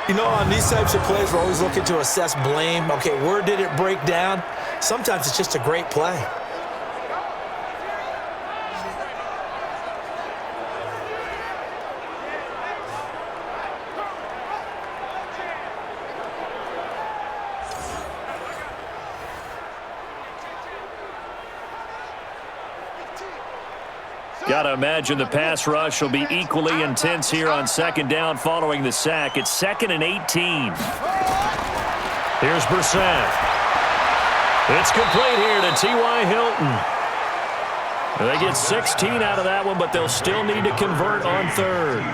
You know, on these types of plays, we're always looking to assess blame. Okay, where did it break down? Sometimes it's just a great play. Got to imagine the pass rush will be equally intense here on 2nd down following the sack. It's 2nd and 18. Here's Brissett. It's complete here to T.Y. Hilton. They get 16 out of that one, but they'll still need to convert on 3rd.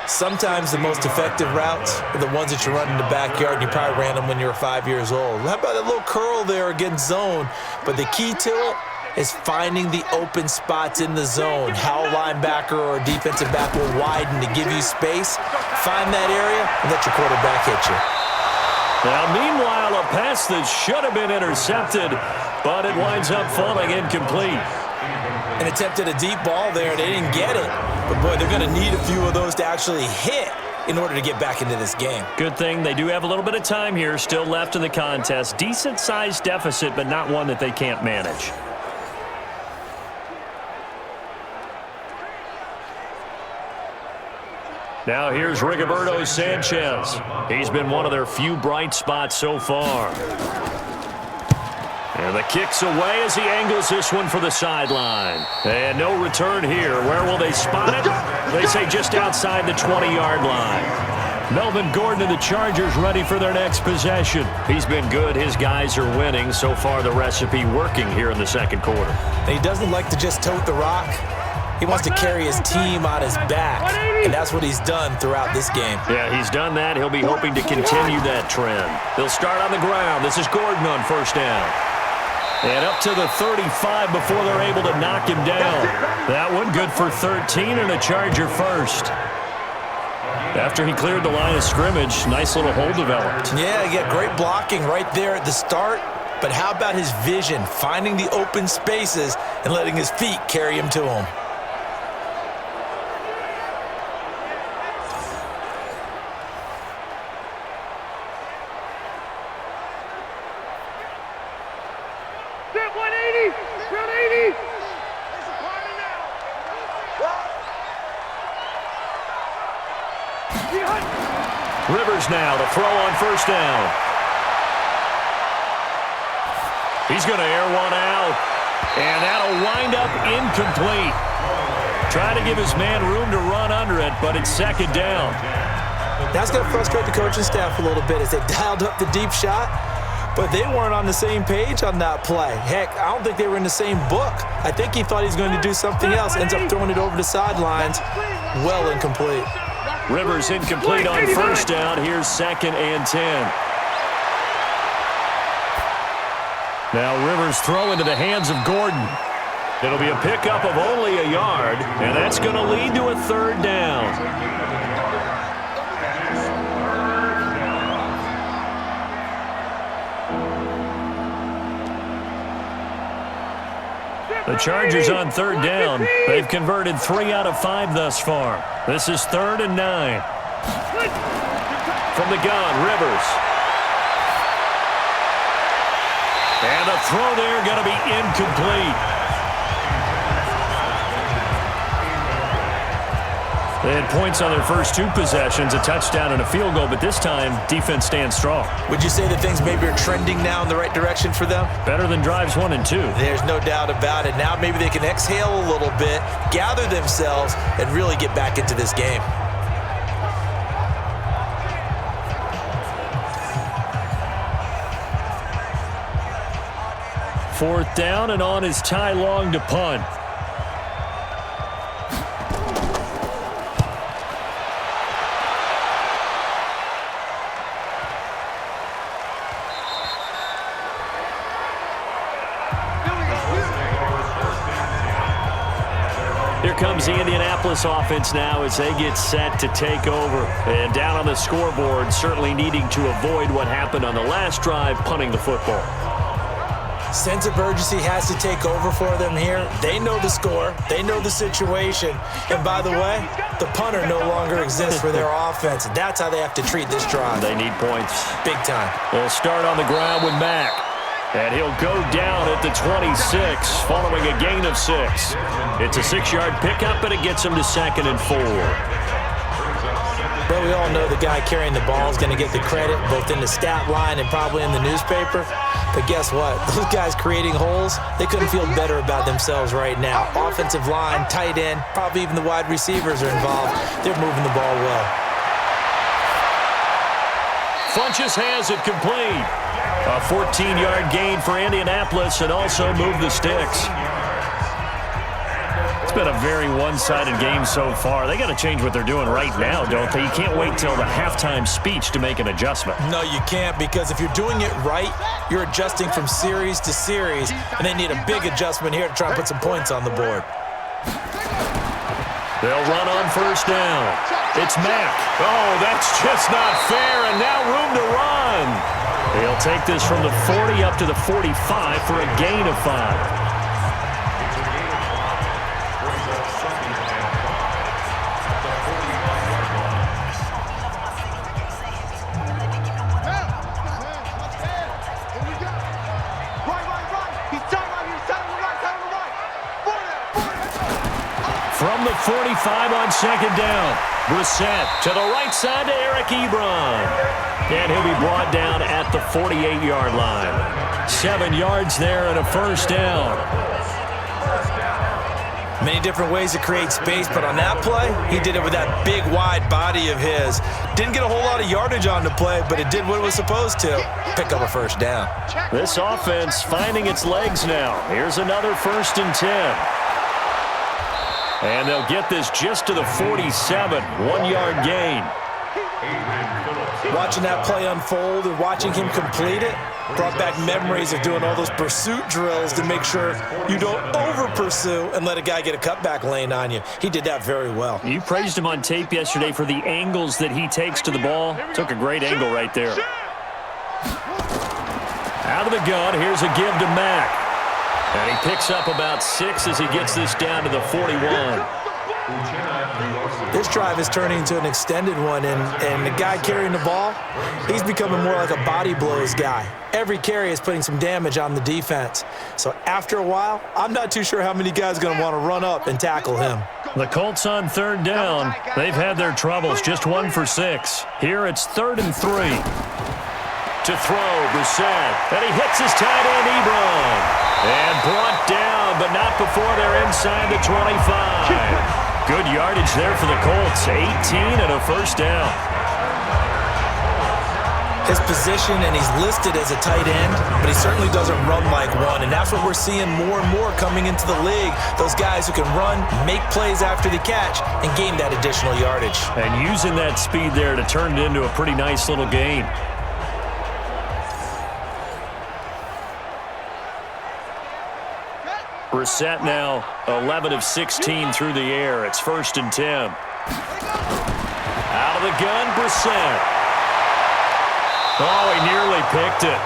Sometimes the most effective routes are the ones that you run in the backyard, and you probably ran them when you were 5 years old. How about a little curl there against zone? But the key to it is finding the open spots in the zone. How a linebacker or a defensive back will widen to give you space. Find that area and let your quarterback hit you. Now, meanwhile, a pass that should have been intercepted, but it winds up falling incomplete. And attempted a deep ball there, and they didn't get it. But, boy, they're going to need a few of those to actually hit in order to get back into this game. Good thing they do have a little bit of time here still left in the contest. Decent-sized deficit, but not one that they can't manage. Now here's Rigoberto Sanchez. He's been one of their few bright spots so far. And the kick's away as he angles this one for the sideline. And no return here. Where will they spot it? They say just outside the 20-yard line. Melvin Gordon and the Chargers ready for their next possession. He's been good. His guys are winning. So far, the recipe working here in the second quarter. And he doesn't like to just tote the rock. He wants to carry his team on his back, and that's what he's done throughout this game. Yeah, he's done that. He'll be hoping to continue that trend. They'll start on the ground. This is Gordon on first down. And up to the 35 before they're able to knock him down. That one good for 13 and a Charger first. After he cleared the line of scrimmage, nice little hole developed. Yeah, he got great blocking right there at the start. But how about his vision, finding the open spaces and letting his feet carry him to him? That one Rivers now to throw on first down. He's going to air one out, and that'll wind up incomplete. Trying to give his man room to run under it, but it's second down. That's going to frustrate the coaching staff a little bit as they dialed up the deep shot, but they weren't on the same page on that play. Heck, I don't think they were in the same book. I think he thought he was going to do something else, ends up throwing it over the sidelines. Well incomplete. Rivers incomplete on first down. Here's 2nd and 10. Now Rivers throw into the hands of Gordon. It'll be a pickup of only a yard, and that's going to lead to a 3rd down. The Chargers on 3rd down. They've converted 3 out of 5 thus far. This is 3rd and 9. From the gun, Rivers. And the throw there going to be incomplete. They had points on their first 2 possessions, a touchdown and a field goal, but this time, defense stands strong. Would you say that things maybe are trending now in the right direction for them? Better than drives 1 and 2. There's no doubt about it. Now maybe they can exhale a little bit, gather themselves, and really get back into this game. Fourth down, and on is Ty Long to punt. Here comes the Indianapolis offense now as they get set to take over. And down on the scoreboard, certainly needing to avoid what happened on the last drive, punting the football. Sense of urgency has to take over for them here. They know the score. They know the situation. And by the way, the punter no longer exists for their offense. That's how they have to treat this drive. They need points. Big time. They'll start on the ground with Mack. And he'll go down at the 26 following a gain of 6. It's a 6-yard pickup, and it gets him to 2nd and 4. But we all know the guy carrying the ball is going to get the credit both in the stat line and probably in the newspaper. But guess what? Those guys creating holes, they couldn't feel better about themselves right now. Offensive line, tight end, probably even the wide receivers are involved. They're moving the ball well. Funchess has it complete. A 14-yard gain for Indianapolis and also move the sticks. It's been a very one-sided game so far. They got to change what they're doing right now, don't they? You can't wait till the halftime speech to make an adjustment. No, you can't, because if you're doing it right, you're adjusting from series to series, and they need a big adjustment here to try and put some points on the board. They'll run on first down. It's Mack. Oh, that's just not fair, and now room to run. They'll take this from the 40 up to the 45 for a gain of 5. From the 45 on second down. Brissett to the right side to Eric Ebron. And he'll be brought down at the 48-yard line. 7 yards there and a first down. Many different ways to create space, but on that play, he did it with that big, wide body of his. Didn't get a whole lot of yardage on the play, but it did what it was supposed to. Pick up a first down. This offense finding its legs now. Here's another 1st and 10. And they'll get this just to the 47, 1-yard gain. Watching that play unfold and watching him complete it brought back memories of doing all those pursuit drills to make sure you don't over-pursue and let a guy get a cutback lane on you. He did that very well. You praised him on tape yesterday for the angles that he takes to the ball. Took a great angle right there. Out of the gun, here's a give to Mack. And he picks up about 6 as he gets this down to the 41. This drive is turning into an extended one, and the guy carrying the ball, he's becoming more like a body blows guy. Every carry is putting some damage on the defense. So after a while, I'm not too sure how many guys are going to want to run up and tackle him. The Colts on third down. They've had their troubles, just 1 for 6. Here it's 3rd and 3. To throw, Brissett. And he hits his tight end, Ebron. And brought down, but not before they're inside the 25. Good yardage there for the Colts. 18 and a first down. His position, and he's listed as a tight end, but he certainly doesn't run like one, and that's what we're seeing more and more coming into the league. Those guys who can run, make plays after the catch, and gain that additional yardage. And using that speed there to turn it into a pretty nice little gain. Brissett now 11 of 16 through the air. It's 1st and 10. Out of the gun, Brissett. Oh, he nearly picked it.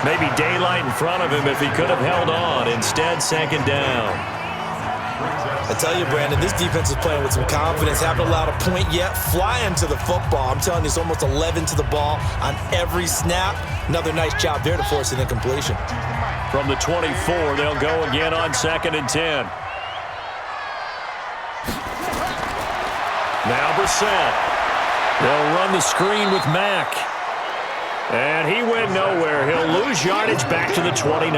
Maybe daylight in front of him if he could have held on. Instead, 2nd down. I tell you, Brandon, this defense is playing with some confidence. Haven't allowed a point yet. Flying to the football. I'm telling you, it's almost 11 to the ball on every snap. Another nice job there to force an incompletion. From the 24, they'll go again on 2nd and 10. Now Brissett. They'll run the screen with Mack. And he went nowhere. He'll lose yardage back to the 29.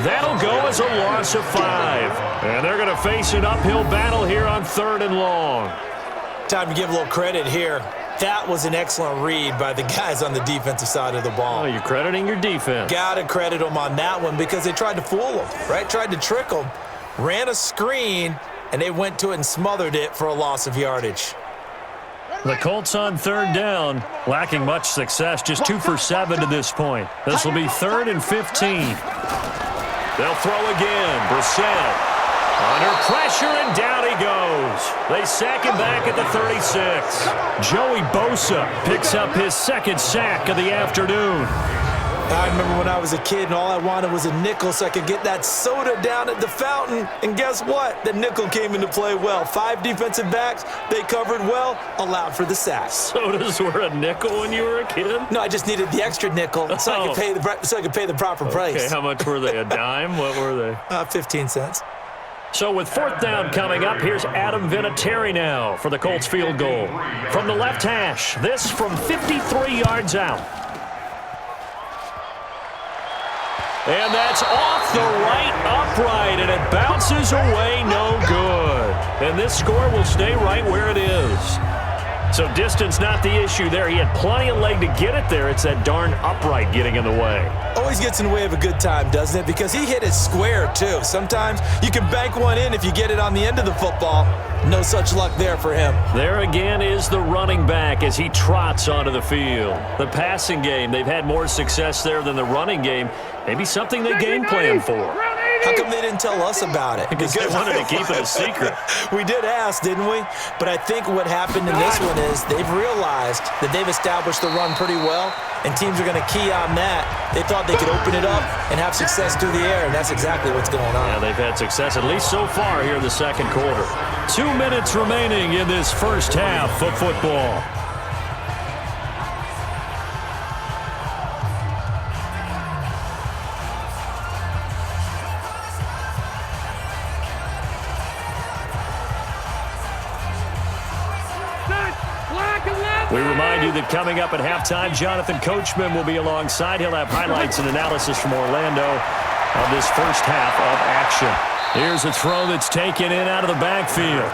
That'll go as a loss of 5. And they're going to face an uphill battle here on 3rd and long. Time to give a little credit here. That was an excellent read by the guys on the defensive side of the ball. Oh, you're crediting your defense. Got to credit them on that one because they tried to fool them, right? Tried to trick them. Ran a screen, and they went to it and smothered it for a loss of yardage. The Colts on 3rd down, lacking much success, just 2 for 7 to this point. This will be 3rd and 15. They'll throw again. Brissett under pressure, and down he goes. They sack him back at the 36. Joey Bosa picks up his 2nd sack of the afternoon. I remember when I was a kid and all I wanted was a nickel so I could get that soda down at the fountain. And guess what? The nickel came into play well. 5 defensive backs, they covered well, allowed for the sack. Sodas were a nickel when you were a kid? No, I just needed the extra nickel so I could pay the proper price. Okay, how much were they? A dime? What were they? 15 cents. So with 4th down coming up, here's Adam Vinatieri now for the Colts field goal. From the left hash, this from 53 yards out. And that's off the right upright, and it bounces away, no good. And this score will stay right where it is. So distance not the issue there. He had plenty of leg to get it there. It's that darn upright getting in the way. Always gets in the way of a good time, doesn't it? Because he hit it square, too. Sometimes you can bank one in if you get it on the end of the football. No such luck there for him. There again is the running back as he trots onto the field. The passing game, they've had more success there than the running game. Maybe something they game plan for. How come they didn't tell us about it? Because they wanted to keep it a secret. We did ask, didn't we? But I think what happened in this one is they've realized that they've established the run pretty well, and teams are going to key on that. They thought they could open it up and have success through the air, and that's exactly what's going on. Yeah, they've had success, at least so far here in the 2nd quarter. 2 minutes remaining in this first half of football. We remind you that coming up at halftime, Jonathan Coachman will be alongside. He'll have highlights and analysis from Orlando of this first half of action. Here's a throw that's taken in out of the backfield.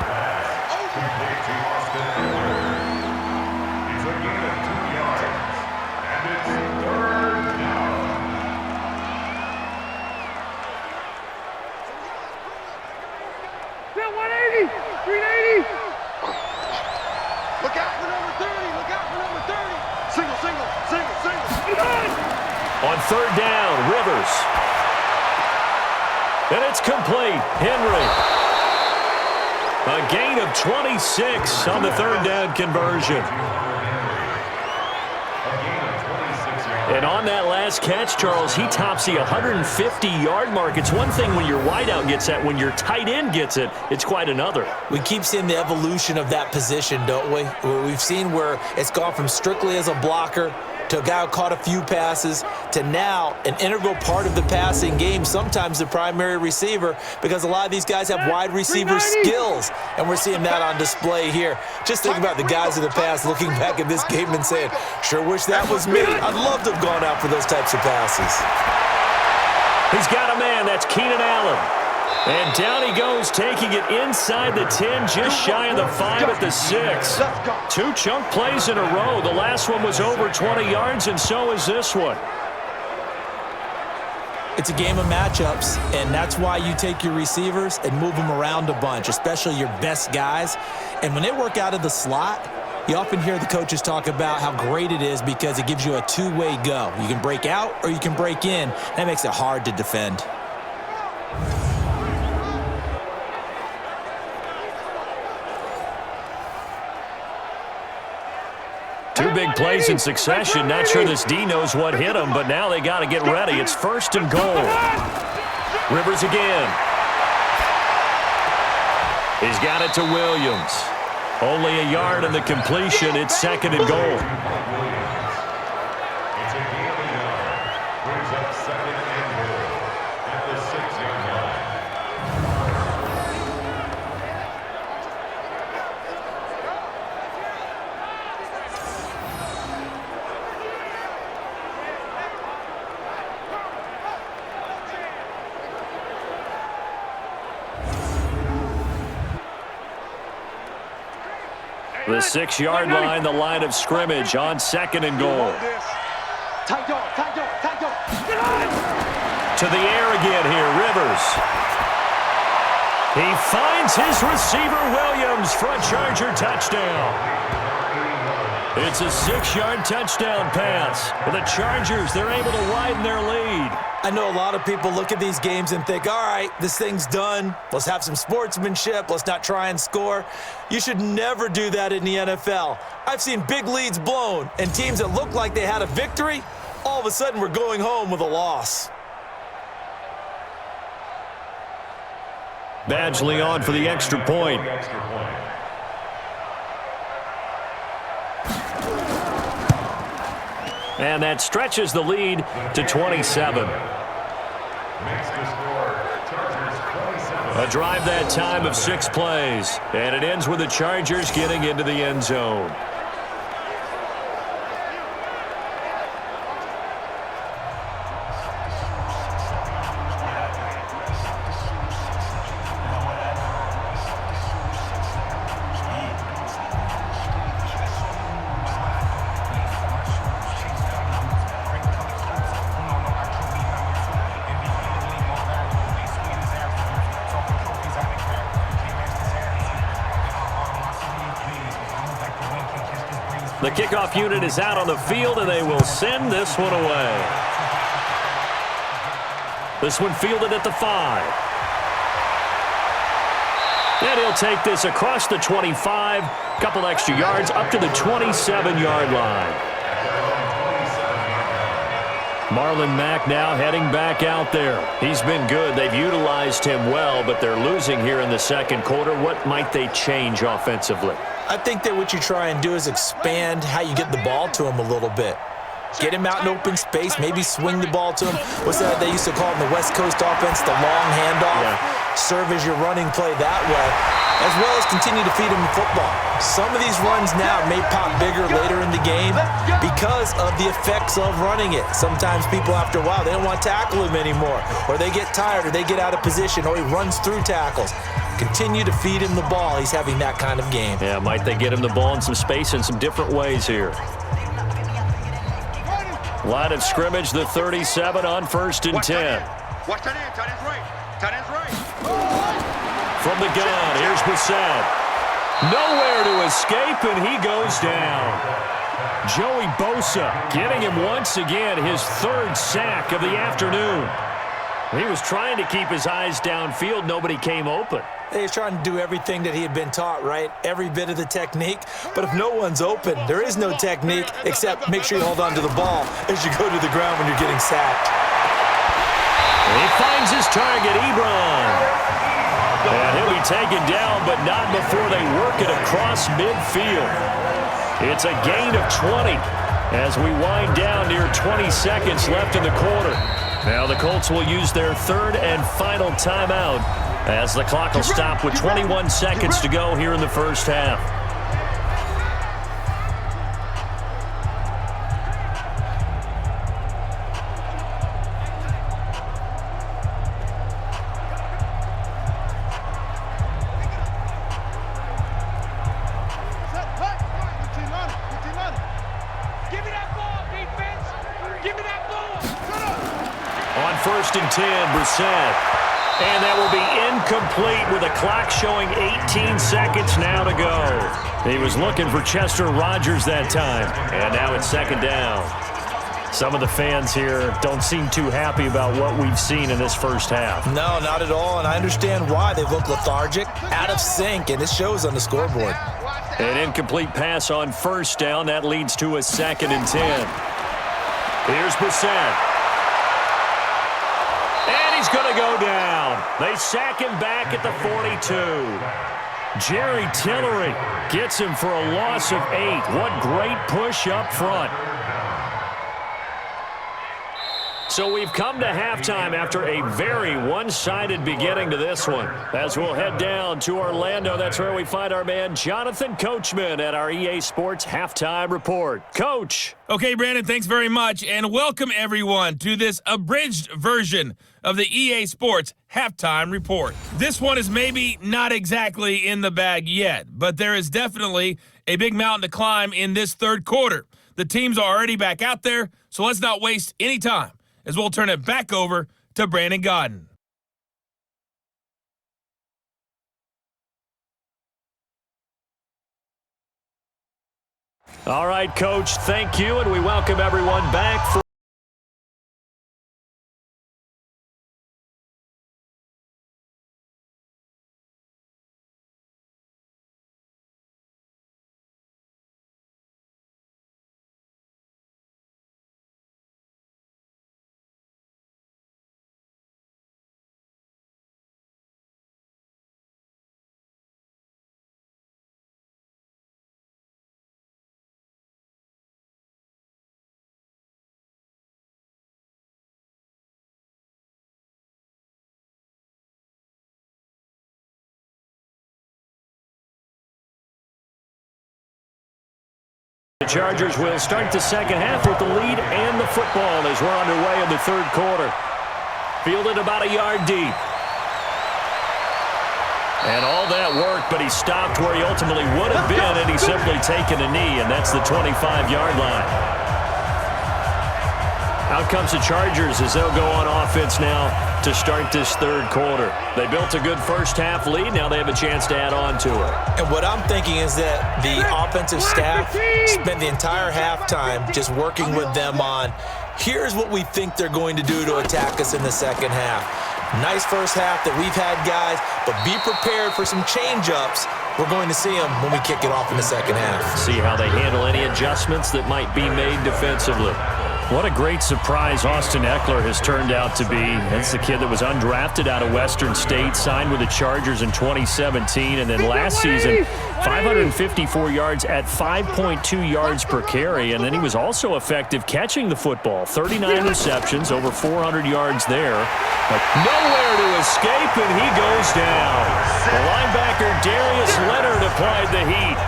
On 3rd down, Rivers. And it's complete. Henry. A gain of 26 on the 3rd down conversion. And on that last catch, Charles, he tops the 150-yard mark. It's one thing when your wideout gets that. When your tight end gets it, it's quite another. We keep seeing the evolution of that position, don't we? We've seen where it's gone from strictly as a blocker to a guy who caught a few passes to now an integral part of the passing game, sometimes the primary receiver, because a lot of these guys have wide receiver skills, and we're seeing that on display here. Just think about the guys of the past looking back at this game and saying, sure wish that was me. I'd love to have gone out for those types of passes. He's got a man. That's Keenan Allen. And down he goes, taking it inside the 10, just shy of the 5 at the 6. 2 chunk plays in a row. The last one was over 20 yards, and so is this one. It's a game of matchups, and that's why you take your receivers and move them around a bunch, especially your best guys. And when they work out of the slot, you often hear the coaches talk about how great it is because it gives you a two-way go. You can break out or you can break in. That makes it hard to defend. Two big plays in succession. Not sure this D knows what hit him, but now they got to get ready. It's 1st and goal. Rivers again. He's got it to Williams. Only a yard in the completion. It's 2nd and goal. It's a gain of a yard. Brings up 2nd and goal at the 6-yard line. The 6-yard line, the line of scrimmage on 2nd and goal. To the air again here, Rivers. He finds his receiver, Williams, for a Charger touchdown. It's a 6-yard touchdown pass. For the Chargers, they're able to widen their lead. I know a lot of people look at these games and think, all right, this thing's done. Let's have some sportsmanship. Let's not try and score. You should never do that in the NFL. I've seen big leads blown, and teams that looked like they had a victory, all of a sudden we're going home with a loss. Badgley on for the extra point. And that stretches the lead to 27. A drive that time of 6 plays. And it ends with the Chargers getting into the end zone. The kickoff unit is out on the field, and they will send this one away. This one fielded at the 5. And he'll take this across the 25, couple extra yards, up to the 27-yard line. Marlon Mack now heading back out there. He's been good. They've utilized him well, but they're losing here in the second quarter. What might they change offensively? I think that what you try and do is expand how you get the ball to him a little bit. Get him out in open space, maybe swing the ball to him. What's that they used to call in the West Coast offense, the long handoff? Yeah. Serve as your running play that way, as well as continue to feed him the football. Some of these runs now may pop bigger later in the game because of the effects of running it. Sometimes people, after a while, they don't want to tackle him anymore, or they get tired, or they get out of position, or he runs through tackles. Continue to feed him the ball. He's having that kind of game. Yeah, might they get him the ball in some space in some different ways here. Line of scrimmage, the 37 on 1st and 10. Watch tight end. Tight end's right. Tight end's right. From the gun, here's Brissett. Nowhere to escape, and he goes down. Joey Bosa getting him once again, his 3rd sack of the afternoon. He was trying to keep his eyes downfield. Nobody came open. He's trying to do everything that he had been taught, right? Every bit of the technique. But if no one's open, there is no technique except make sure you hold on to the ball as you go to the ground when you're getting sacked. He finds his target, Ebron. And he'll be taken down, but not before they work it across midfield. It's a gain of 20. as we wind down near 20 seconds left in the quarter. Now the Colts will use their third and final timeout as the clock will stop with 21 seconds to go here in the first half. On 1st and 10, Brissett. And that will be incomplete with a clock showing 18 seconds now to go. He was looking for Chester Rogers that time. And now it's 2nd down. Some of the fans here don't seem too happy about what we've seen in this first half. No, not at all, and I understand why. They look lethargic, out of sync, and it shows on the scoreboard. An incomplete pass on 1st down. That leads to a 2nd and 10. Here's Brissett. And he's going to go down. They sack him back at the 42. Jerry Tillery gets him for a loss of 8. What great push up front. So we've come to halftime after a very one-sided beginning to this one. As we'll head down to Orlando, that's where we find our man Jonathan Coachman at our EA Sports Halftime Report. Coach. Okay, Brandon, thanks very much, and welcome everyone to this abridged version of the EA Sports Halftime Report. This one is maybe not exactly in the bag yet, but there is definitely a big mountain to climb in this third quarter. The teams are already back out there, so let's not waste any time, as we'll turn it back over to Brandon Godden. All right, Coach, thank you, and we welcome everyone back for the Chargers will start the second half with the lead and the football as we're underway in the third quarter. Fielded about a yard deep. And all that work, but he stopped where he ultimately would have been, and he's simply taken a knee, and that's the 25-yard line. Out comes the Chargers as they'll go on offense now to start this third quarter. They built a good first half lead. Now they have a chance to add on to it. And what I'm thinking is that the offensive staff spent the entire halftime just working with them on, here's what we think they're going to do to attack us in the second half. Nice first half that we've had, guys, but be prepared for some change-ups. We're going to see them when we kick it off in the second half. See how they handle any adjustments that might be made defensively. What a great surprise Austin Eckler has turned out to be. That's the kid that was undrafted out of Western State, signed with the Chargers in 2017, and then last season, 554 yards at 5.2 yards per carry, and then he was also effective catching the football. 39 receptions, over 400 yards there. But nowhere to escape, and he goes down. The linebacker Darius Leonard applied the heat.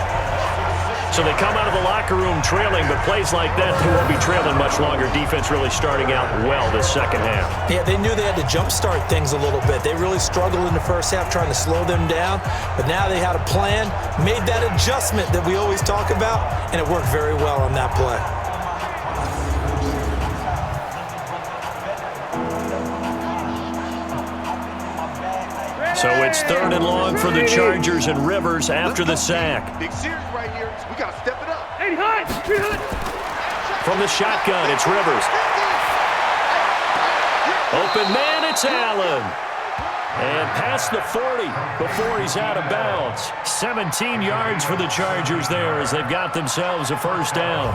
So they come out of the locker room trailing, but plays like that, they won't be trailing much longer. Defense really starting out well this second half. Yeah, they knew they had to jumpstart things a little bit. They really struggled in the first half trying to slow them down, but now they had a plan, made that adjustment that we always talk about, and it worked very well on that play. So it's 3rd and long for the Chargers, and Rivers after the sack. Big series right here. We got to step it up. From the shotgun, it's Rivers. Open man, it's Allen. And past the 40 before he's out of bounds. 17 yards for the Chargers there as they've got themselves a first down.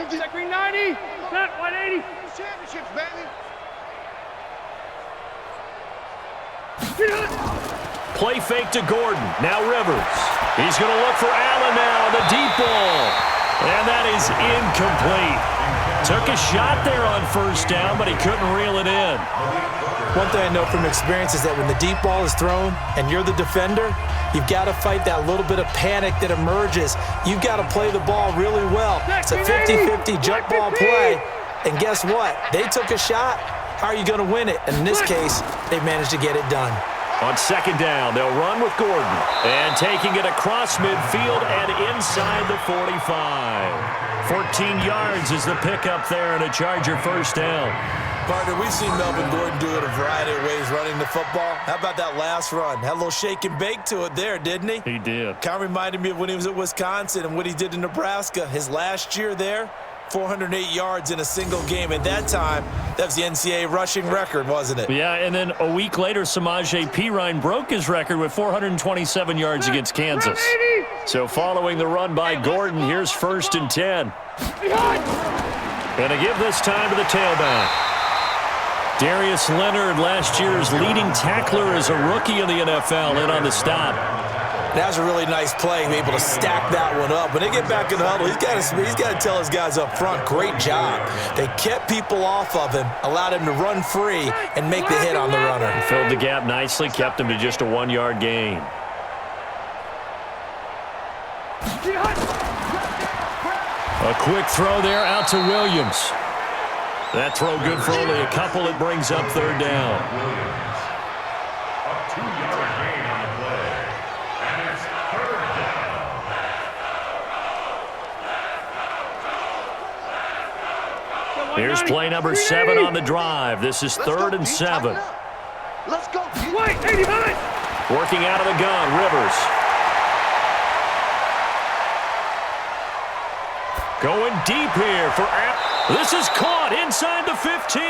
Check green 90. Set 180. Championships, baby. Play fake to Gordon. Now Rivers. He's going to look for Allen now. The deep ball. And that is incomplete. Took a shot there on first down, but he couldn't reel it in. One thing I know from experience is that when the deep ball is thrown and you're the defender, you've got to fight that little bit of panic that emerges. You've got to play the ball really well. It's a 50-50 jump ball play. And guess what? They took a shot. How are you going to win it? And in this case, they managed to get it done. On second down, they'll run with Gordon. And taking it across midfield and inside the 45. 14 yards is the pickup there and a Charger first down. Partner, we've seen Melvin Gordon do it a variety of ways running the football. How about that last run? Had a little shake and bake to it there, didn't he? He did. Kind of reminded me of when he was at Wisconsin and what he did in Nebraska. His last year there, 408 yards in a single game. At that time, that was the NCAA rushing record, wasn't it? Yeah, and then a week later, Samaje Perine broke his record with 427 yards against Kansas. So following the run by Gordon, here's 1st and 10. Going to give this time to the tailback. Darius Leonard, last year's leading tackler as a rookie in the NFL, in on the stop. That was a really nice play, able to stack that one up. When they get back in the huddle, he's got to tell his guys up front, great job. They kept people off of him, allowed him to run free and make the hit on the runner. Filled the gap nicely, kept him to just a 1-yard gain. A quick throw there out to Williams. That throw good for only a couple. It brings up 3rd down. Williams. A 2-yard gain on the play. And it's 3rd down. Here's play number 7 on the drive. This is 3rd and 7. Let's go. Working out of the gun, Rivers. Going deep here for This is caught inside the 15.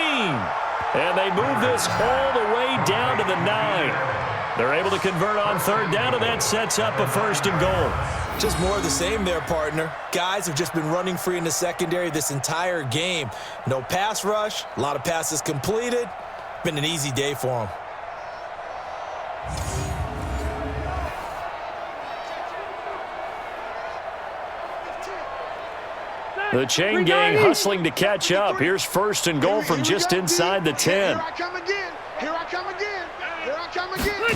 And they move this all the way down to the 9. They're able to convert on 3rd down, and that sets up a 1st and goal. Just more of the same there, partner. Guys have just been running free in the secondary this entire game. No pass rush, a lot of passes completed. Been an easy day for them. The chain gang hustling to catch up. Here's 1st and goal from just inside the 10. Here I come again. Here I come again. Here I come again.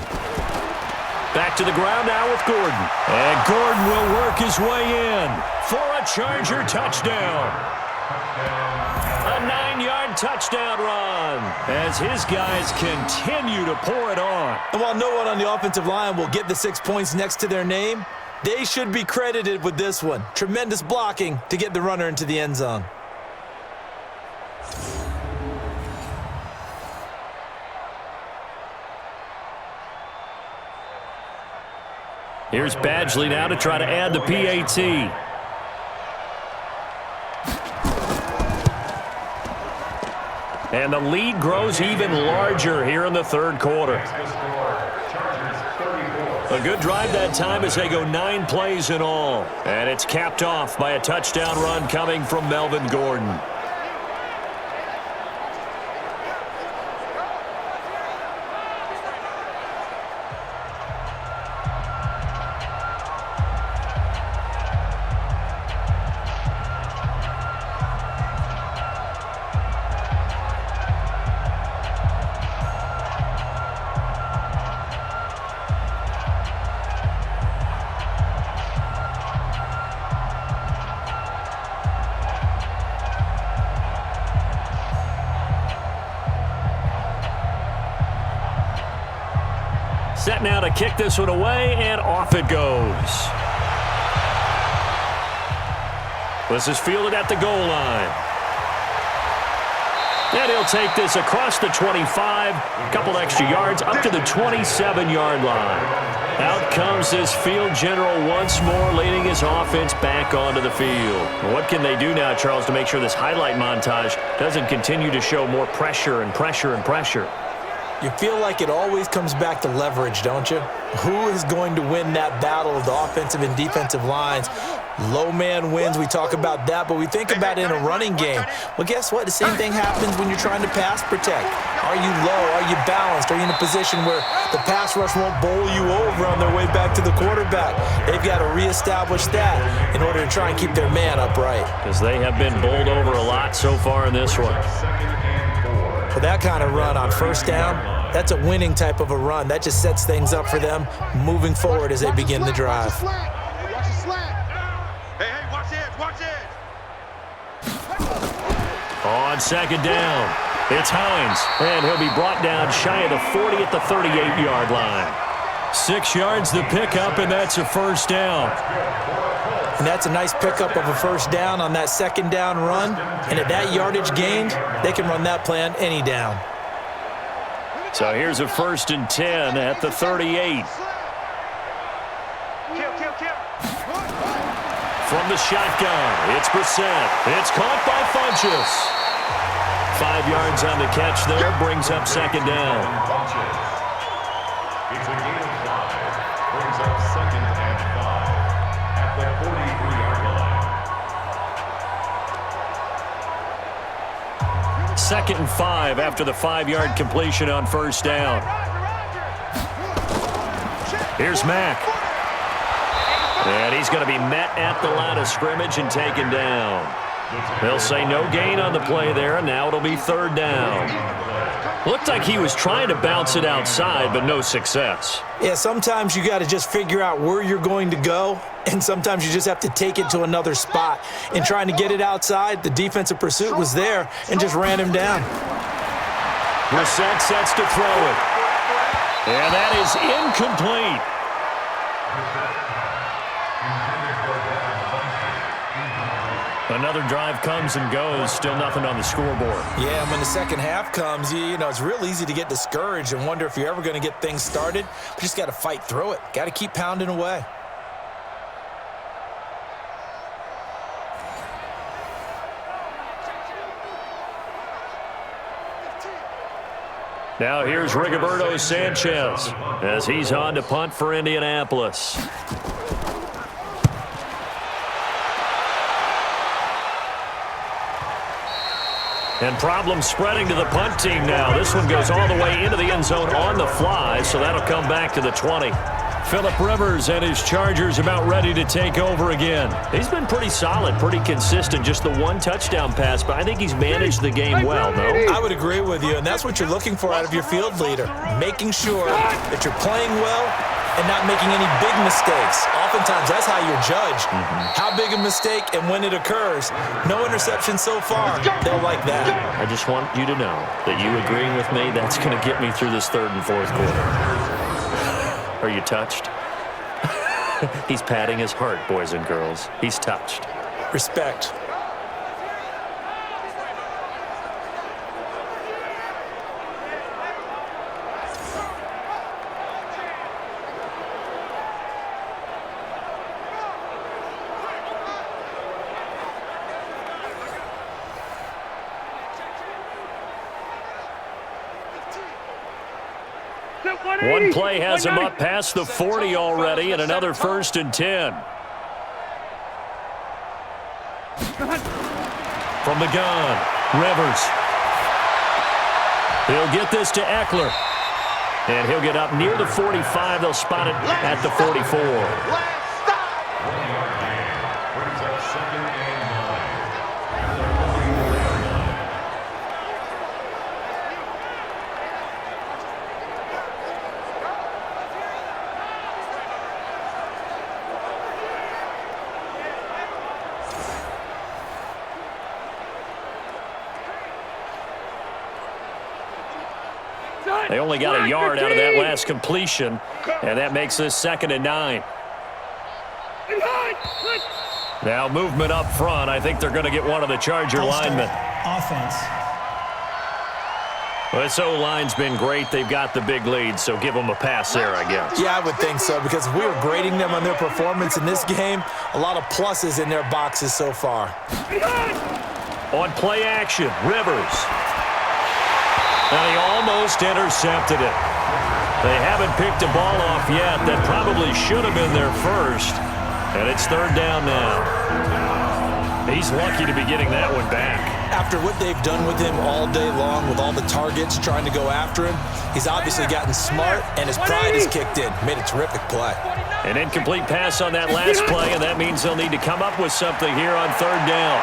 Back to the ground now with Gordon. And Gordon will work his way in for a Charger touchdown. A 9-yard touchdown run as his guys continue to pour it on. And while no one on the offensive line will get the 6 points next to their name, they should be credited with this one. Tremendous blocking to get the runner into the end zone. Here's Badgley now to try to add the PAT. And the lead grows even larger here in the 3rd quarter. A good drive that time as they go 9 plays in all. And it's capped off by a touchdown run coming from Melvin Gordon. Set now to kick this one away, and off it goes. This is fielded at the goal line. And he'll take this across the 25, a couple extra yards, up to the 27-yard line. Out comes this field general once more, leading his offense back onto the field. What can they do now, Charles, to make sure this highlight montage doesn't continue to show more pressure and pressure and pressure? You feel like it always comes back to leverage, don't you? Who is going to win that battle of the offensive and defensive lines? Low man wins. We talk about that, but we think about it in a running game. Well, guess what? The same thing happens when you're trying to pass protect. Are you low? Are you balanced? Are you in a position where the pass rush won't bowl you over on their way back to the quarterback? They've got to reestablish that in order to try and keep their man upright. Because they have been bowled over a lot so far in this one. For that kind of run on first down, that's a winning type of a run. That just sets things up for them moving forward as they begin the drive. Watch the slant. Hey, watch it, watch it. On second down, it's Hines, and he'll be brought down shy of the 40 at the 38-yard line. 6 yards the pickup, and that's a first down. And that's a nice pickup of a first down on that second down run. And at that yardage gained, they can run that play on any down. So here's a 1st and 10 at the 38. From the shotgun, it's Brissett. It's caught by Funchess. 5 yards on the catch there, brings up second down. It's a gain of 5, brings up 2nd and 5 at the 43-yard line. 2nd and 5 after the 5-yard completion on first down. Here's Mack. And he's going to be met at the line of scrimmage and taken down. They'll say no gain on the play there, and now it'll be 3rd down. Looked like he was trying to bounce it outside, but no success. Yeah, sometimes you got to just figure out where you're going to go, and sometimes you just have to take it to another spot. In trying to get it outside, the defensive pursuit was there and just ran him down. Brissett sets to throw it. And that is incomplete. Another drive comes and goes, still nothing on the scoreboard. Yeah, and when the second half comes, you know, it's real easy to get discouraged and wonder if you're ever going to get things started. But you just got to fight through it. Got to keep pounding away. Now here's Rigoberto Sanchez as he's on to punt for Indianapolis. And problems spreading to the punt team now. This one goes all the way into the end zone on the fly, so that'll come back to the 20. Phillip Rivers and his Chargers about ready to take over again. He's been pretty solid, pretty consistent, just the one touchdown pass, but I think he's managed the game well, no? I would agree with you, and that's what you're looking for out of your field leader, making sure that you're playing well and not making any big mistakes. Oftentimes, that's how you're judged. How big a mistake and when it occurs. No interception so far. They'll like that. I just want you to know that you agreeing with me, that's going to get me through this 3rd and 4th quarter. Are you touched? He's patting his heart, boys and girls. He's touched. Respect. One play has him up past the 40 already, and another 1st and 10. From the gun, Rivers. He'll get this to Eckler. And he'll get up near the 45. They'll spot it at the 44. They only got a yard out of that last completion, and that makes this 2nd and 9. Now movement up front. I think they're going to get one of the Charger linemen. Offense. Well, this O-line's been great. They've got the big lead, so give them a pass there, I guess. Yeah, I would think so, because if we were grading them on their performance in this game, a lot of pluses in their boxes so far. On play action, Rivers. And he almost intercepted it. They haven't picked a ball off yet. That probably should have been their first. And it's third down now. He's lucky to be getting that one back. After what they've done with him all day long with all the targets trying to go after him, he's obviously gotten smart, and his pride has kicked in. Made a terrific play. An incomplete pass on that last play, and that means they'll need to come up with something here on third down.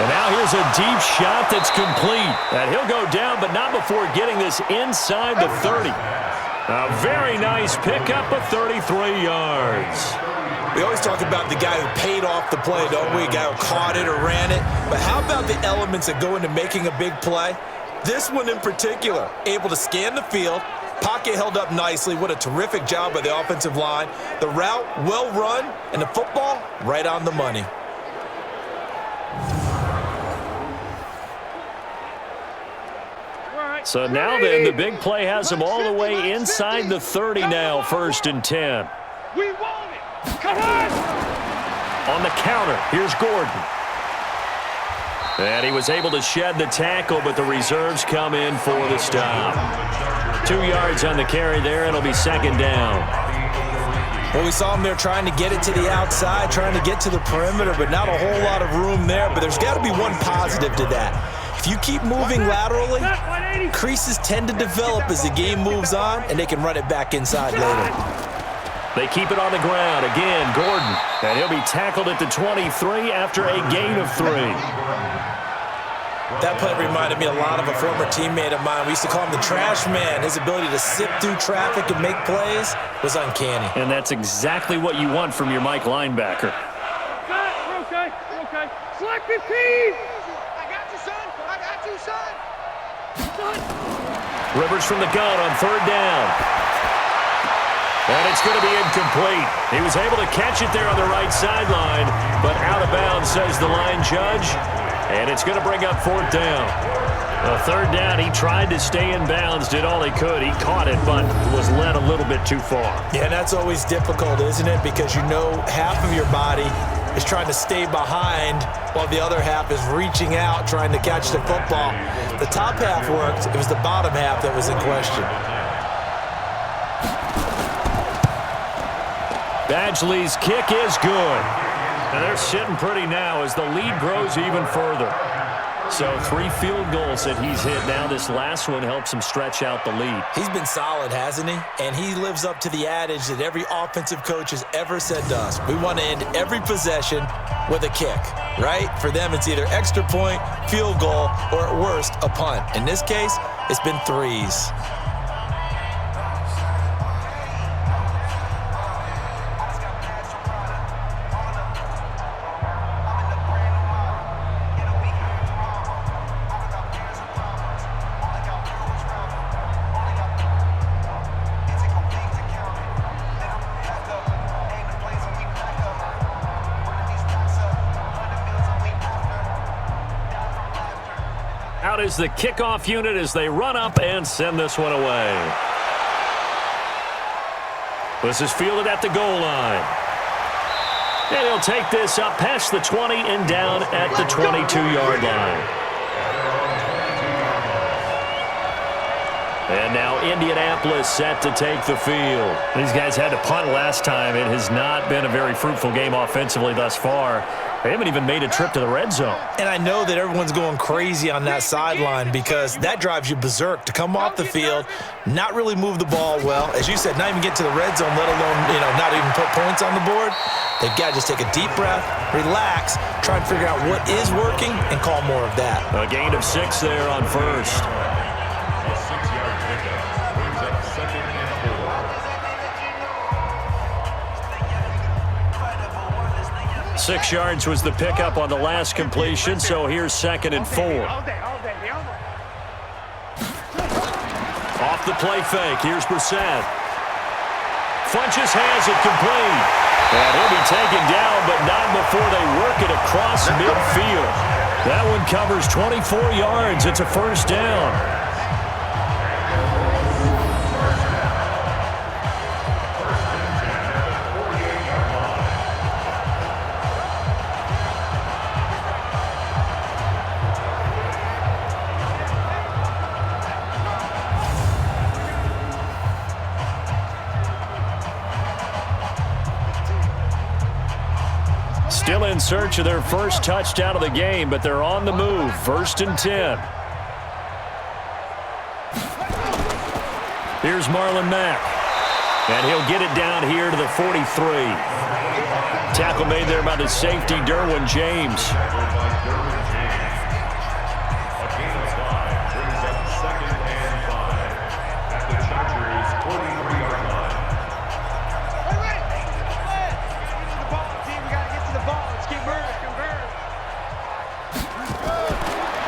And now here's a deep shot that's complete. And he'll go down, but not before getting this inside the 30. A very nice pickup of 33 yards. We always talk about the guy who paid off the play, don't we? A guy who caught it or ran it. But how about the elements that go into making a big play? This one in particular, able to scan the field, pocket held up nicely. What a terrific job by the offensive line. The route, well run, and the football, right on the money. So now then, the big play has them all the way inside the 30 now, 1st and 10. We want it. Come on. On the counter, here's Gordon. And he was able to shed the tackle, but the reserves come in for the stop. 2 yards on the carry there, and it'll be second down. Well, we saw him there trying to get it to the outside, trying to get to the perimeter, but not a whole lot of room there. But there's got to be one positive to that. If you keep moving laterally, creases tend to develop as the game moves on, and they can run it back inside later. They keep it on the ground. Again, Gordon. And he'll be tackled at the 23 after a gain of 3. That play reminded me a lot of a former teammate of mine. We used to call him the trash man. His ability to sift through traffic and make plays was uncanny. And that's exactly what you want from your Mike linebacker. We're okay. We're okay. Select 15. Rivers from the gun on third down. And it's going to be incomplete. He was able to catch it there on the right sideline, but out of bounds, says the line judge. And it's going to bring up 4th down. Third down, he tried to stay in bounds, did all he could. He caught it, but was led a little bit too far. Yeah, that's always difficult, isn't it? Because you know half of your body is trying to stay behind while the other half is reaching out, trying to catch the football. The top half worked. It was the bottom half that was in question. Badgley's kick is good. And they're sitting pretty now as the lead grows even further. So 3 field goals that he's hit now. This last one helps him stretch out the lead. He's been solid, hasn't he? And he lives up to the adage that every offensive coach has ever said to us. We want to end every possession with a kick, right? For them, it's either extra point, field goal, or at worst, a punt. In this case, it's been 3s. Out is the kickoff unit as they run up and send this one away. This is fielded at the goal line. And he'll take this up past the 20 and down at the 22-yard line. And now Indianapolis set to take the field. These guys had to punt last time. It has not been a very fruitful game offensively thus far. They haven't even made a trip to the red zone. And I know that everyone's going crazy on that sideline because that drives you berserk to come off the field, not really move the ball well. As you said, not even get to the red zone, let alone, not even put points on the board. They've got to just take a deep breath, relax, try and figure out what is working, and call more of that. A gain of 6 there on first. 6 yards was the pickup on the last completion, so here's 2nd and 4. Off the play fake, here's Brissett. Funches has it complete. And he'll be taken down, but not before they work it across midfield. That one covers 24 yards. It's a 1st down. in search of their first touchdown of the game, but they're on the move. 1st and 10. Here's Marlon Mack. And he'll get it down here to the 43. Tackle made there by the safety, Derwin James.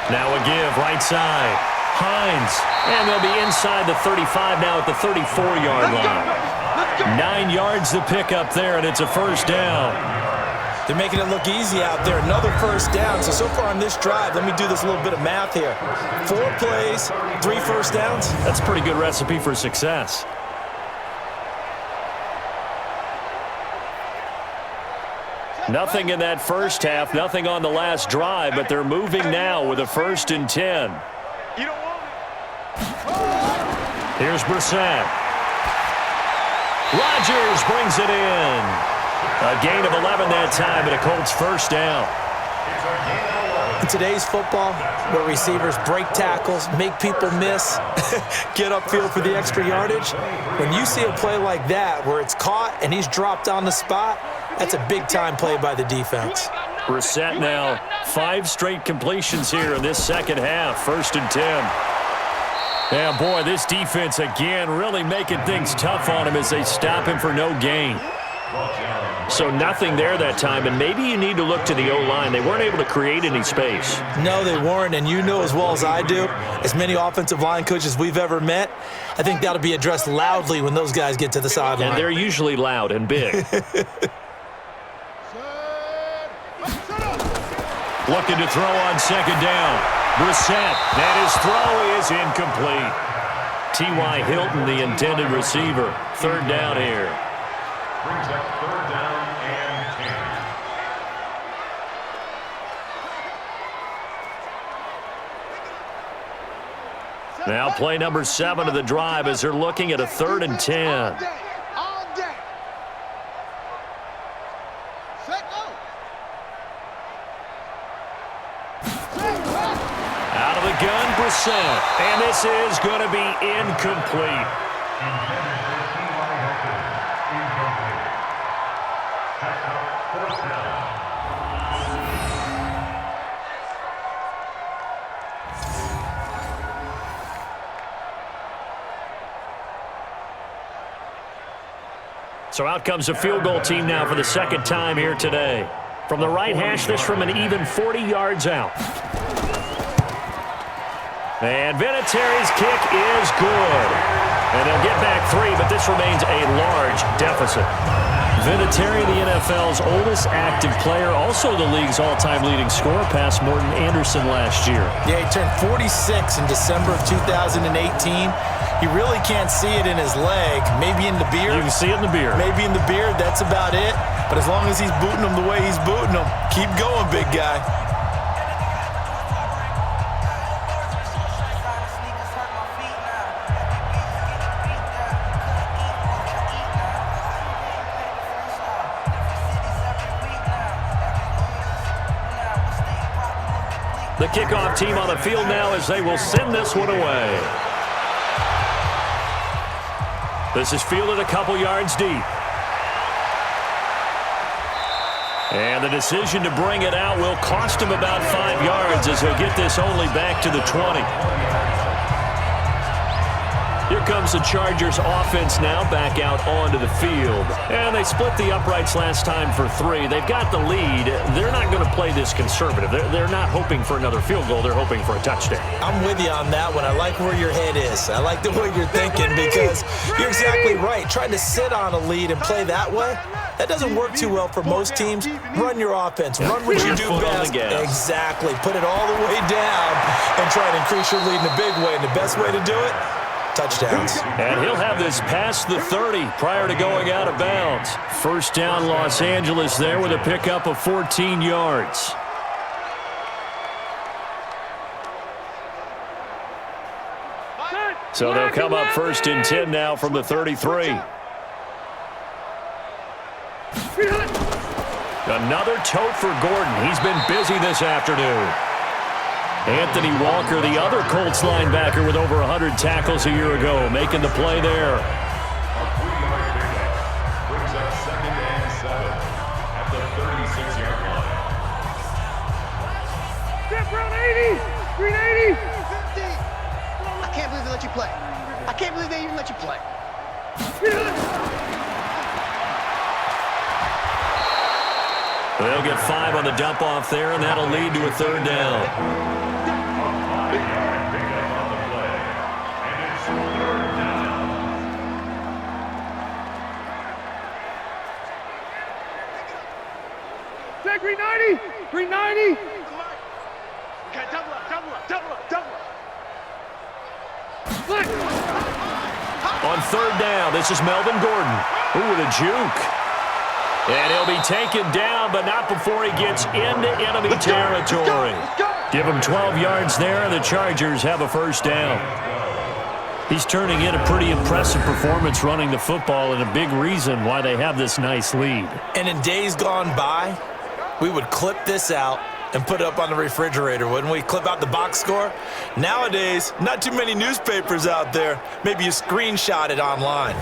Now a give, right side. Hines. And they'll be inside the 35 now at the 34-yard line. 9 yards to pick up there, and it's a 1st down. They're making it look easy out there. Another 1st down. So far on this drive, let me do this little bit of math here. 4 plays, 3 first downs. That's a pretty good recipe for success. Nothing in that first half, nothing on the last drive, but they're moving now with a 1st and 10. Here's Brissett. Rodgers brings it in. A gain of 11 that time, and a Colts 1st down. In today's football, where receivers break tackles, make people miss, get upfield for the extra yardage, when you see a play like that where it's caught and he's dropped on the spot, that's a big-time play by the defense. Brissett now 5 straight completions here in this second half. 1st and 10. Yeah, boy, this defense again really making things tough on him as they stop him for no gain. So nothing there that time, and maybe you need to look to the O-line. They weren't able to create any space. No, they weren't, and you know as well as I do, as many offensive line coaches we've ever met, I think that'll be addressed loudly when those guys get to the sideline. And they're usually loud and big. Looking to throw on 2nd down. Brissett, and his throw is incomplete. T.Y. Hilton, the intended receiver. 3rd down here. Brings up 3rd down and 10. Now play number 7 of the drive as they're looking at a 3rd and 10. Out of the gun, Brissett. And this is going to be incomplete. So out comes a field goal team now for the 2nd time here today. From the right hash, this from an even 40 yards out. And Vinatieri's kick is good. And they'll get back 3, but this remains a large deficit. Vinatieri, the NFL's oldest active player, also the league's all-time leading scorer, past Morton Anderson last year. Yeah, he turned 46 in December of 2018. He really can't see it in his leg. Maybe in the beard. You can see it in the beard. Maybe in the beard. That's about it. But as long as he's booting them the way he's booting them, keep going, big guy. The kickoff team on the field now as they will send this one away. This is fielded a couple yards deep. And the decision to bring it out will cost him about 5 yards as he'll get this only back to the 20. Here comes the Chargers offense now back out onto the field. And they split the uprights last time for 3. They've got the lead. They're not going to play this conservative. They're not hoping for another field goal. They're hoping for a touchdown. I'm with you on that one. I like where your head is. I like the way you're thinking because you're exactly right. Trying to sit on a lead and play that way, that doesn't work too well for most teams. Run your offense. Run what you do best. Exactly. Put it all the way down and try to increase your lead in a big way. And the best way to do it, touchdowns. And he'll have this past the 30 prior to going out of bounds. 1st down, Los Angeles there with a pickup of 14 yards. So they'll come up 1st and 10 now from the 33. Another tote for Gordon. He's been busy this afternoon. Anthony Walker, the other Colts linebacker with over 100 tackles a year ago, making the play there. A 3-yard pickup brings up 2nd and 7 at the 36-yard line. Step round 80. Green 80. 50. I can't believe they let you play. I can't believe they even let you play. They'll get 5 on the dump off there, and that'll lead to a 3rd down. A 5-yard pickup on the play, and it's 3rd down. Take green 90. Green 90. Okay, double up, double up, double up, double up. On 3rd down, this is Melvin Gordon. Ooh, with a juke. And he'll be taken down, but not before he gets into enemy territory. Give him 12 yards there, and the Chargers have a 1st down. He's turning in a pretty impressive performance running the football, and a big reason why they have this nice lead. And in days gone by, we would clip this out and put it up on the refrigerator, wouldn't we? Clip out the box score. Nowadays, not too many newspapers out there. Maybe you screenshot it online.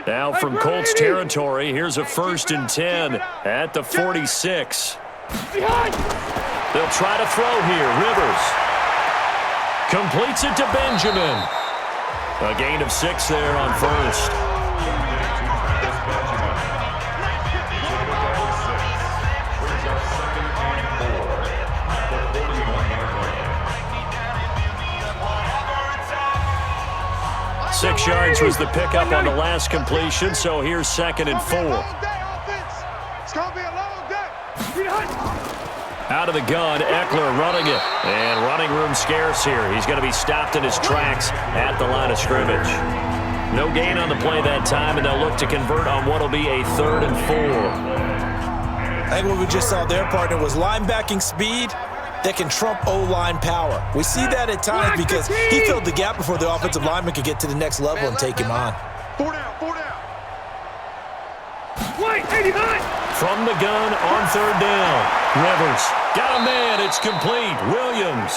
Now from Colts territory, here's a 1st and 10 at the 46. They'll try to throw here. Rivers completes it to Benjamin. A gain of 6 there on 1st. Brings up 2nd and 4 at the 41-yard line. 6 yards was the pickup on the last completion, so here's 2nd and 4. It's going to be a long day. Out of the gun, Eckler running it. And running room scarce here. He's going to be stopped in his tracks at the line of scrimmage. No gain on the play that time, and they'll look to convert on what will be a 3rd and 4. I think what we just saw there, partner, was linebacking speed that can trump O-line power. We see that at times because he filled the gap before the offensive lineman could get to the next level and take him on. 4 down, 4 down. Wait, 89. From the gun on 3rd down. Rivers got a man. It's complete. Williams.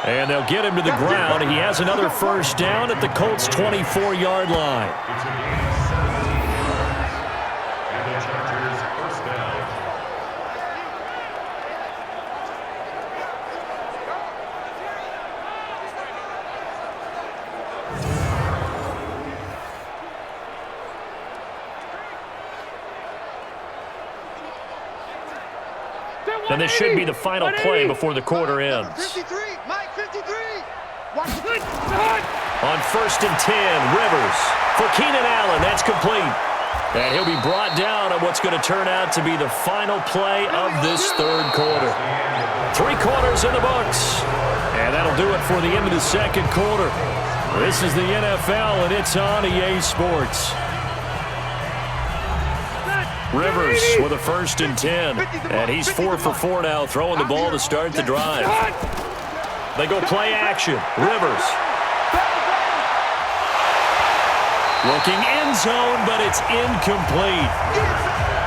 And they'll get him to the ground. He has another 1st down at the Colts' 24-yard line. It's a gain of 17 yards. And the Chargers 1st down. And this should be the final play before the quarter ends. 53, Mike, 53. Watch the On 1st and 10, Rivers for Keenan Allen. That's complete. And he'll be brought down on what's going to turn out to be the final play of this 3rd quarter. 3 quarters in the books. And that'll do it for the end of the 2nd quarter. This is the NFL, and it's on EA Sports. Rivers with a 1st and 10. And he's 4 for 4 now, throwing the ball to start the drive. They go play action. Rivers. Looking end zone, but it's incomplete.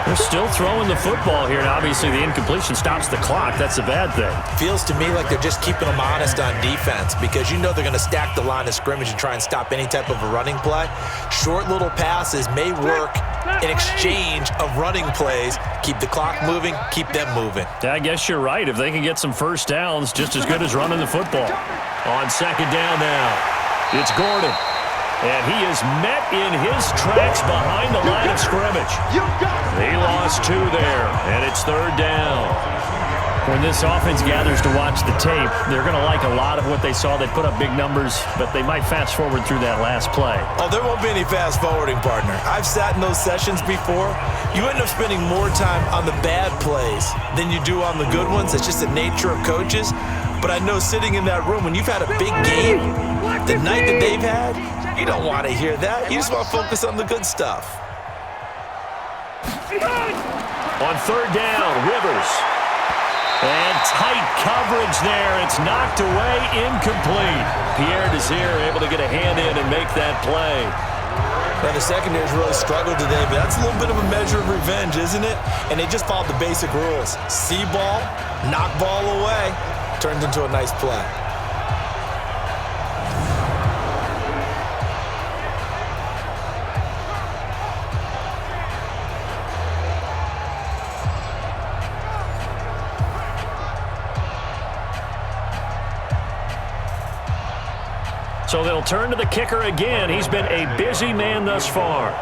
They're still throwing the football here, and obviously the incompletion stops the clock. That's a bad thing. Feels to me like they're just keeping them honest on defense because you know they're going to stack the line of scrimmage and try and stop any type of a running play. Short little passes may work in exchange of running plays. Keep the clock moving, keep them moving. I guess you're right. If they can get some 1st downs, just as good as running the football. On 2nd down now, it's Gordon. And he is met in his tracks behind the line of scrimmage. He lost 2 there, and it's 3rd down. When this offense gathers to watch the tape, they're going to like a lot of what they saw. They put up big numbers, but they might fast forward through that last play. Oh, there won't be any fast forwarding, partner. I've sat in those sessions before. You end up spending more time on the bad plays than you do on the good ones. It's just the nature of coaches. But I know sitting in that room, when you've had a big game, the night that they've had, you don't want to hear that. You just want to focus on the good stuff. On 3rd down, Rivers. And tight coverage there. It's knocked away, incomplete. Pierre Desir able to get a hand in and make that play. Now, the secondary's really struggled today, but that's a little bit of a measure of revenge, isn't it? And they just followed the basic rules. See ball, knock ball away, turns into a nice play. So they'll turn to the kicker again. He's been a busy man thus far. A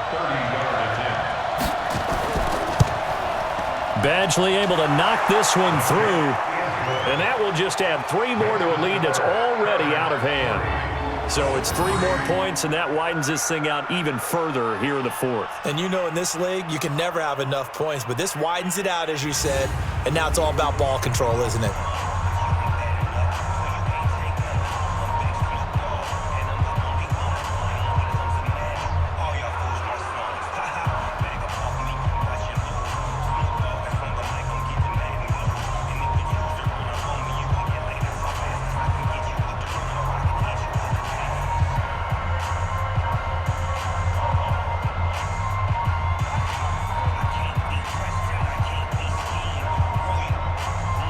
30-yard attempt. Badgley able to knock this one through. And that will just add 3 more to a lead that's already out of hand. So it's 3 more points, and that widens this thing out even further here in the 4th. And you know in this league, you can never have enough points, but this widens it out, as you said. And now it's all about ball control, isn't it?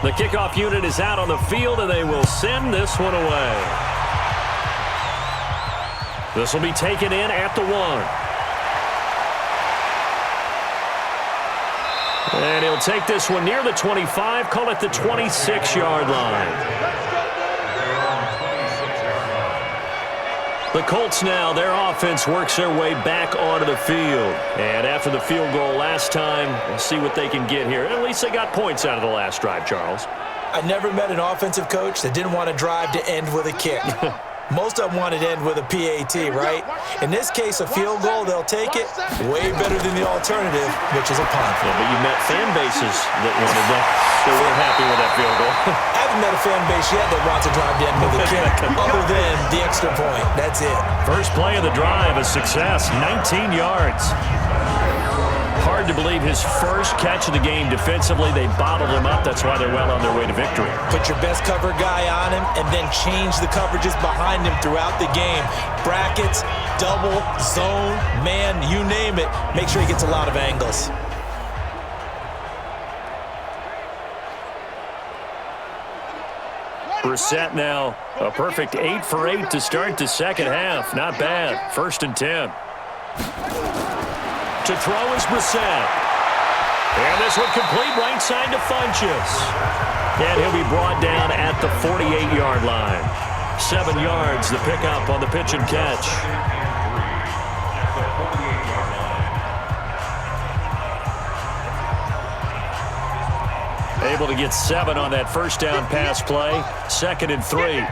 The kickoff unit is out on the field, and they will send this one away. This will be taken in at the 1. And he'll take this one near the 25, call it the 26-yard line. The Colts now, their offense works their way back onto the field. And after the field goal last time, we'll see what they can get here. At least they got points out of the last drive, Charles. I never met an offensive coach that didn't want to drive to end with a kick. Most of them wanted to end with a PAT, right? In this case, a field goal, they'll take it. Way better than the alternative, which is a punt. Yeah, but you met fan bases that wanted that. They weren't happy with that field goal. I haven't met a fan base yet that wants to drive to end with a kick, other than the extra point. That's it. First play of the drive, a success, 19 yards. Hard to believe his first catch of the game defensively. They bottled him up. That's why they're well on their way to victory. Put your best cover guy on him and then change the coverages behind him throughout the game. Brackets, double, zone, man, you name it. Make sure he gets a lot of angles. Brissett now, a perfect 8 for 8 to start the second half. Not bad. 1st and 10. To throw is Brissett. And this one complete right side to Funchess. And he'll be brought down at the 48-yard line. 7 yards, the pickup on the pitch and catch. Able to get 7 on that first down pass play. 2nd and 3.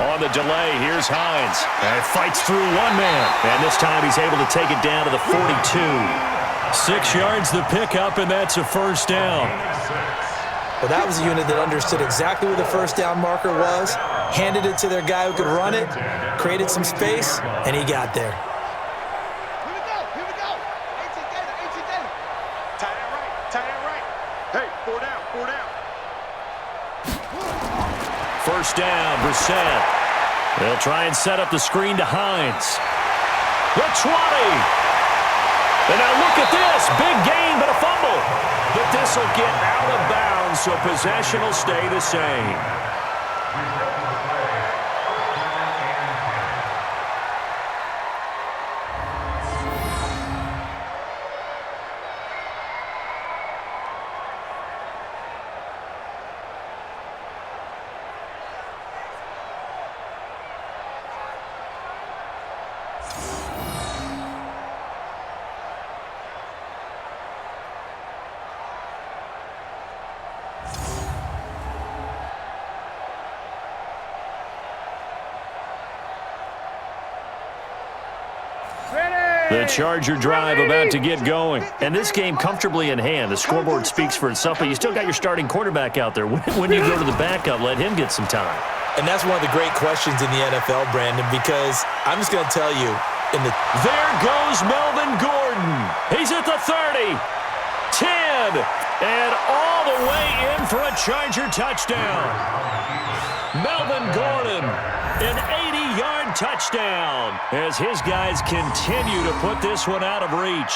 On the delay, here's Hines. And fights through one man. And this time he's able to take it down to the 42. 6 yards the pickup, and that's a first down. Well, that was a unit that understood exactly where the first down marker was, handed it to their guy who could run it, created some space, and he got there. Here we go. 18 data. Tie that right. Hey, 4 down. First down, Brissett. They'll try and set up the screen to Hines. The 20. And now look at this. Big gain, but a fumble. But this will get out of bounds, so possession will stay the same. The Charger drive about to get going. And this game comfortably in hand. The scoreboard speaks for itself, but you still got your starting quarterback out there. When you go to the backup, let him get some time. And that's one of the great questions in the NFL, Brandon, because I'm just going to tell you, There goes Melvin Gordon. He's at the 30, 10, and all the way in for a Charger touchdown. Melvin Gordon, an 80-yard touchdown as his guys continue to put this one out of reach.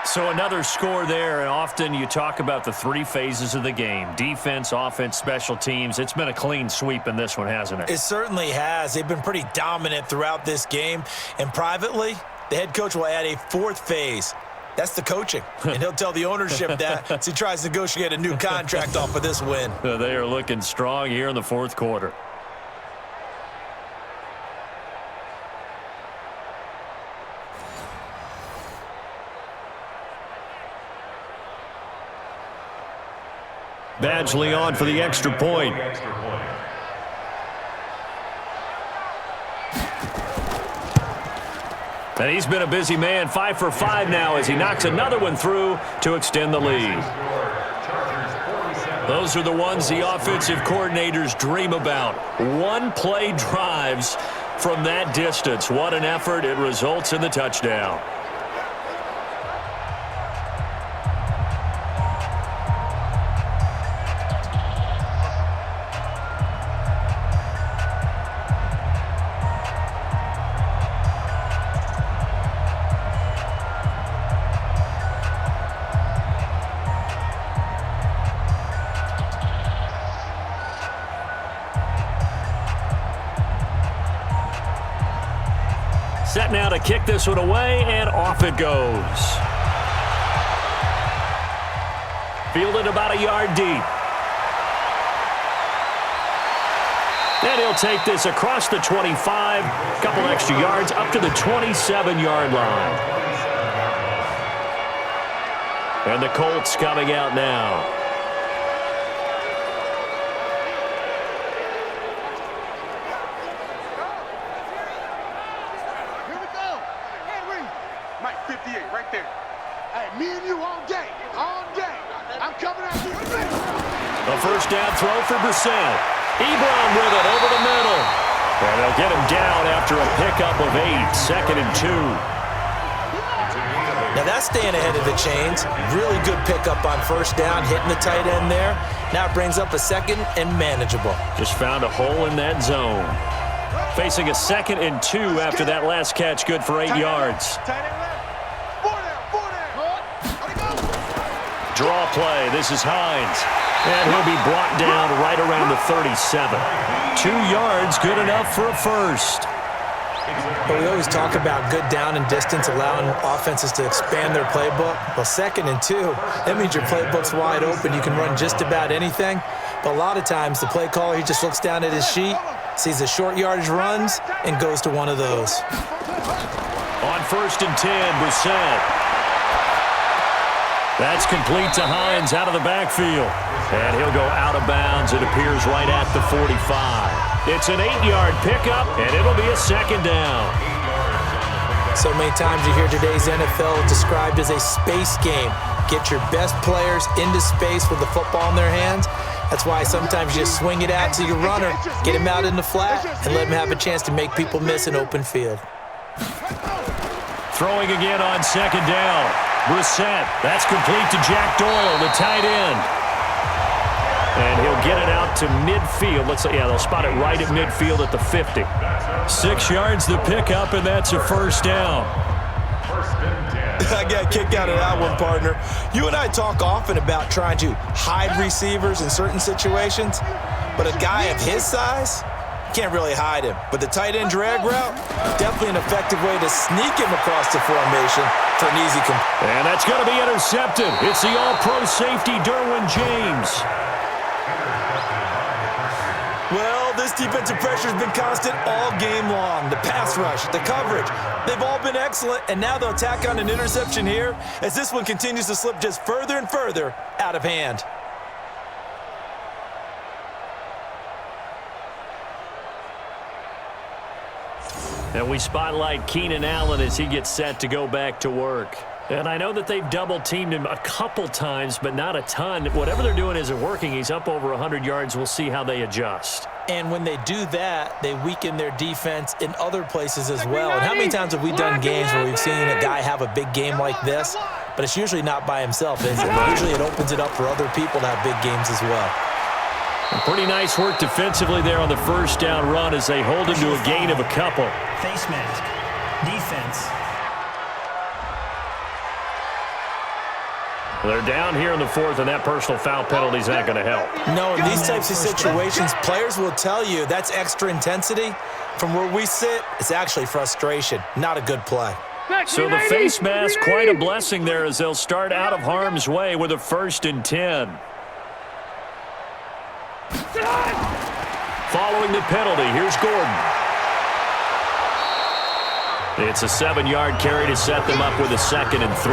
So another score there, and often you talk about the three phases of the game: defense, offense, special teams. It's been a clean sweep in this one, hasn't it? It certainly has. They've been pretty dominant throughout this game. And privately, the head coach will add a fourth phase. That's the coaching. And he'll tell the ownership that as he tries to negotiate a new contract off of this win. They are looking strong here in the fourth quarter. Badgley on for the extra point. And he's been a busy man, 5 for 5 now as he knocks another one through to extend the lead. Those are the ones the offensive coordinators dream about. One-play drives from that distance. What an effort. It results in the touchdown. Set now to kick this one away, and off it goes. Fielded about a yard deep. And he'll take this across the 25, a couple extra yards, up to the 27-yard line. And the Colts coming out now. A first down throw for Brissett. Ebron with it over the middle. And they'll get him down after a pickup of 8, 2nd and 2. Now that's staying ahead of the chains. Really good pickup on first down, hitting the tight end there. Now it brings up a 2nd and manageable. Just found a hole in that zone. Facing a 2nd and 2 after that last catch, good for 8 yards. Draw play. This is Hines. And he'll be brought down right around the 37. 2 yards, good enough for a first. But we always talk about good down and distance, allowing offenses to expand their playbook. Well, 2nd and 2, that means your playbook's wide open. You can run just about anything. But a lot of times, the play caller, he just looks down at his sheet, sees the short yardage runs, and goes to one of those. On 1st and 10, Brissett. That's complete to Hines out of the backfield. And he'll go out of bounds. It appears right at the 45. It's an 8-yard pickup, and it'll be a 2nd down. So many times you hear today's NFL described as a space game. Get your best players into space with the football in their hands. That's why sometimes you just swing it out to your runner, get him out in the flat, and let him have a chance to make people miss an open field. Throwing again on 2nd down. Brissett. That's complete to Jack Doyle, the tight end. And he'll get it out to midfield. They'll spot it right at midfield at the 50. 6 yards the pickup, and that's a first down. I got a kick out of that one, partner. You and I talk often about trying to hide receivers in certain situations, but a guy of his size, can't really hide him. But the tight end drag route, definitely an effective way to sneak him across the formation for an easy complete. And that's going to be intercepted. It's the all-pro safety, Derwin James. Well, this defensive pressure has been constant all game long. The pass rush, the coverage, they've all been excellent, and now they'll tack on an interception here as this one continues to slip just further and further out of hand. And we spotlight Keenan Allen as he gets set to go back to work. And I know that they've double-teamed him a couple times, but not a ton. Whatever they're doing isn't working. He's up over 100 yards. We'll see how they adjust. And when they do that, they weaken their defense in other places as well. And how many times have we done games where we've seen a guy have a big game like this, but it's usually not by himself, is it? Usually it opens it up for other people to have big games as well. Pretty nice work defensively there on the first down run as they hold him to a gain of a couple. Face mask. Defense. They're down here in the fourth, and that personal foul penalty is not going to help. No, in these types of situations, players will tell you that's extra intensity. From where we sit, it's actually frustration. Not a good play. So the face mask, quite a blessing there as they'll start out of harm's way with a 1st and 10. Following the penalty, here's Gordon. It's a 7-yard carry to set them up with a 2nd and 3.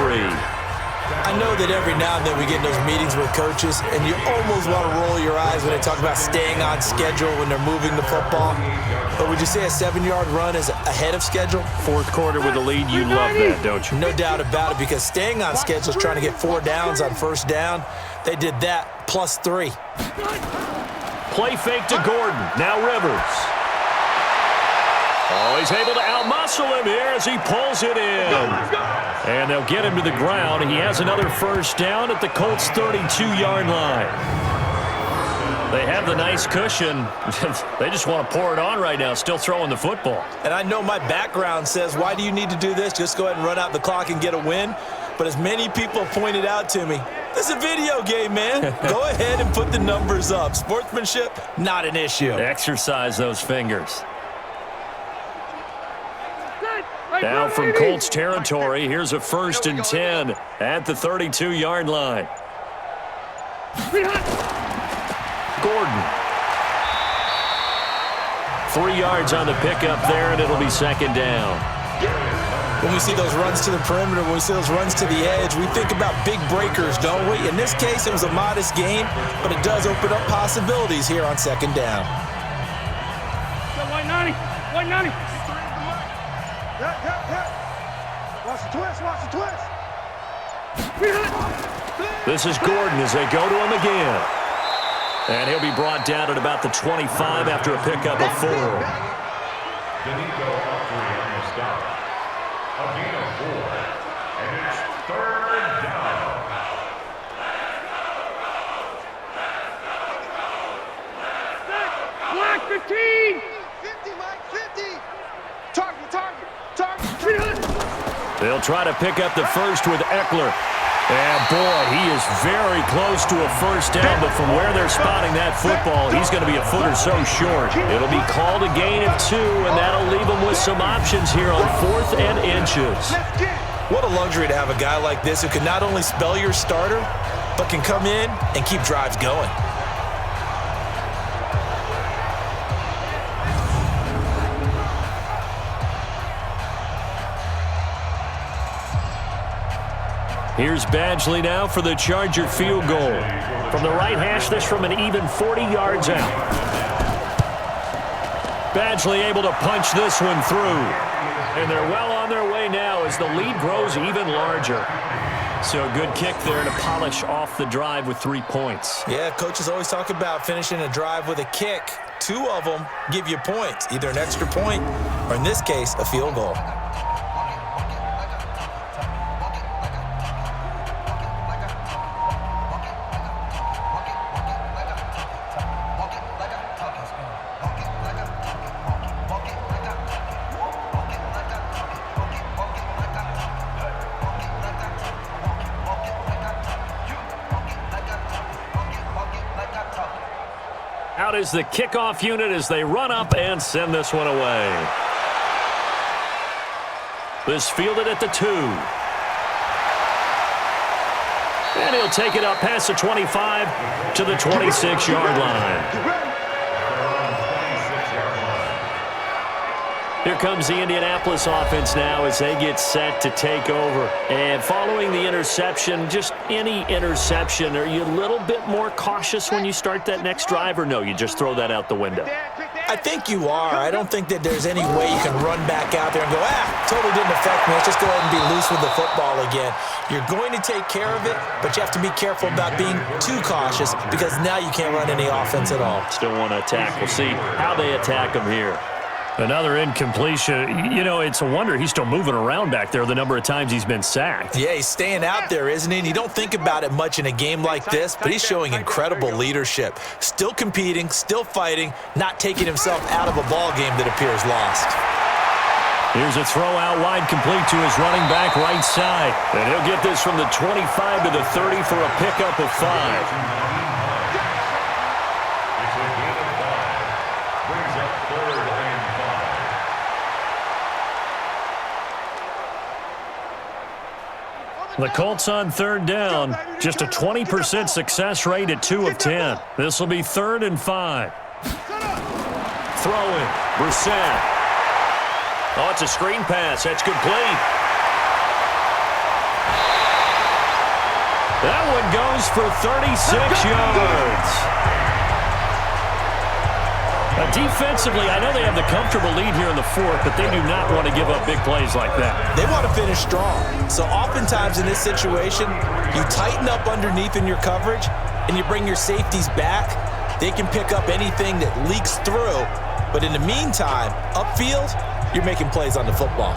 I know that every now and then we get in those meetings with coaches, and you almost want to roll your eyes when they talk about staying on schedule when they're moving the football. But would you say a 7-yard run is ahead of schedule? Fourth quarter with a lead, you love that, don't you? No doubt about it, because staying on schedule is trying to get 4 downs on first down. They did that, plus 3. Play fake to Gordon. Now Rivers. Oh, he's able to outmuscle him here as he pulls it in. And they'll get him to the ground. He has another first down at the Colts' 32-yard line. They have the nice cushion. They just want to pour it on right now, still throwing the football. And I know my background says, why do you need to do this? Just go ahead and run out the clock and get a win. But as many people pointed out to me, this is a video game, man. Go ahead and put the numbers up. Sportsmanship, not an issue. Exercise those fingers. Now from Colts territory, here's a 1st and 10 at the 32-yard line. Gordon. 3 yards on the pickup there, and it'll be 2nd down. When we see those runs to the perimeter, when we see those runs to the edge, we think about big breakers, don't we? In this case, it was a modest gain, but it does open up possibilities here on 2nd down. White 90. Watch the twist. This is Gordon as they go to him again. And he'll be brought down at about the 25 after a pickup of 4. Danico up 3 on the stop. A gain of 4. And it's 3rd down. Black 15. 50, Mike, 50. Target. They'll try to pick up the first with Eckler. And boy, he is very close to a first down, but from where they're spotting that football, he's going to be a foot or so short. It'll be called a gain of 2, and that'll leave him with some options here on 4th and inches. What a luxury to have a guy like this who can not only spell your starter, but can come in and keep drives going. Here's Badgley now for the Charger field goal. From the right hash, this from an even 40 yards out. Badgley able to punch this one through. And they're well on their way now as the lead grows even larger. So a good kick there to polish off the drive with 3 points. Yeah, coaches always talk about finishing a drive with a kick. 2 of them give you points, either an extra point or, in this case, a field goal. Out is the kickoff unit as they run up and send this one away. This fielded at the 2. And he'll take it up past the 25 to the 26-yard line. Here comes the Indianapolis offense now as they get set to take over. And following the interception, just any interception, are you a little bit more cautious when you start that next drive, or no, you just throw that out the window? I think you are. I don't think that there's any way you can run back out there and go, totally didn't affect me. Let's just go ahead and be loose with the football again. You're going to take care of it, but you have to be careful about being too cautious because now you can't run any offense at all. Still want to attack. We'll see how they attack him here. Another incompletion. You know, it's a wonder he's still moving around back there the number of times he's been sacked. Yeah, he's staying out there, isn't he? And you don't think about it much in a game like this, but he's showing incredible leadership. Still competing, still fighting, not taking himself out of a ball game that appears lost. Here's a throw out wide, complete to his running back right side. And he'll get this from the 25 to the 30 for a pickup of 5. The Colts on 3rd down. Just a 20% success rate at 2 of 10. This will be 3rd and 5. Throwing. Brissett. Oh, it's a screen pass. That's complete. That one goes for 36 yards. Defensively, I know they have the comfortable lead here in the 4th, but they do not want to give up big plays like that. They want to finish strong. So oftentimes in this situation, you tighten up underneath in your coverage, and you bring your safeties back. They can pick up anything that leaks through. But in the meantime, upfield, you're making plays on the football.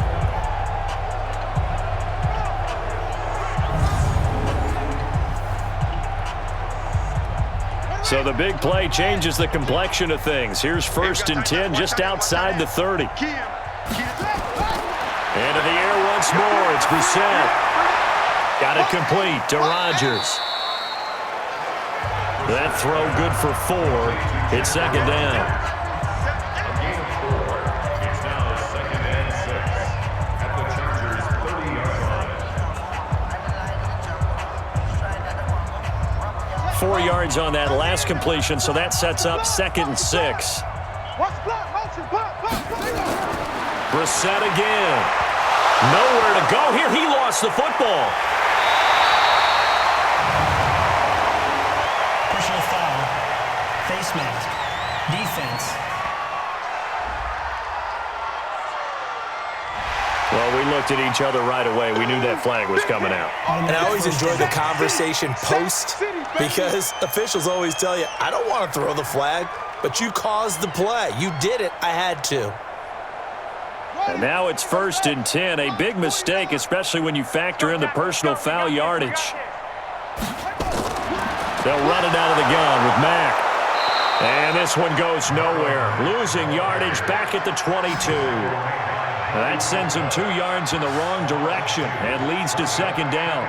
So the big play changes the complexion of things. Here's 1st and 10 just outside the 30. Into the air once more. It's Brissett. Got it complete to Rodgers. That throw good for 4. It's 2nd down. A gain of 4. It's now 2nd and 6 at the Chargers' 30-yard line. 4 yards on that last completion, so that sets up 2nd and 6. Brissett again. Nowhere to go here. He lost the football. Personal foul. Face mask. Defense. Well, we looked at each other right away. We knew that flag was coming out. And I always enjoy the conversation post because officials always tell you, I don't want to throw the flag, but you caused the play. You did it. I had to. And now it's 1st and 10. A big mistake, especially when you factor in the personal foul yardage. They'll run it out of the gun with Mack. And this one goes nowhere. Losing yardage back at the 22. That sends him 2 yards in the wrong direction and leads to 2nd down.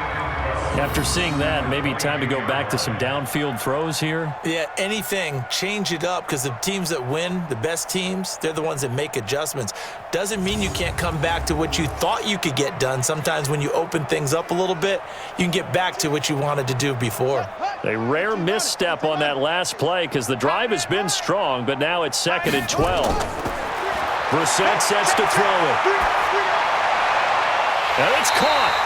After seeing that, maybe time to go back to some downfield throws here. Yeah, anything. Change it up because the teams that win, the best teams, they're the ones that make adjustments. Doesn't mean you can't come back to what you thought you could get done. Sometimes when you open things up a little bit, you can get back to what you wanted to do before. A rare misstep on that last play because the drive has been strong, but now it's 2nd and 12. Brissett sets to throw it. And it's caught.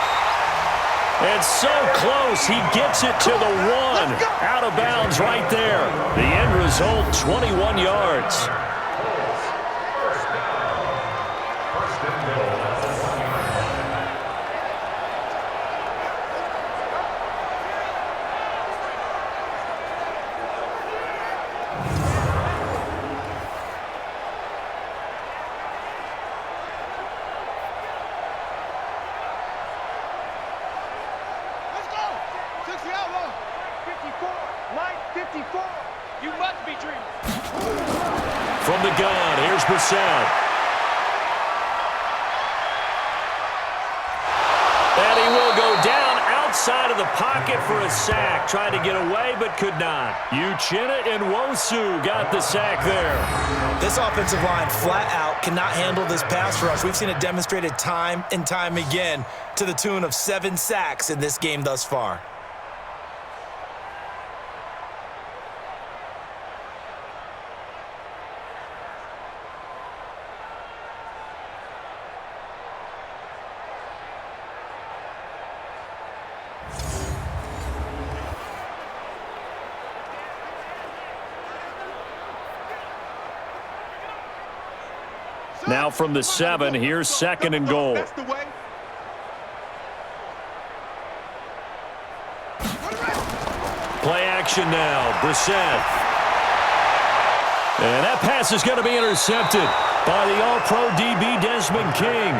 And so close, he gets it to the 1. Out of bounds right there. The end result, 21 yards. From the gun, here's Brissett. And he will go down outside of the pocket for a sack. Tried to get away, but could not. Uchenna and Nwosu got the sack there. This offensive line flat out cannot handle this pass rush. We've seen it demonstrated time and time again to the tune of 7 sacks in this game thus far. Now from the 7, here's 2nd and goal. That's the way. Play action now. Brissett. And that pass is going to be intercepted by the All-Pro DB Desmond King.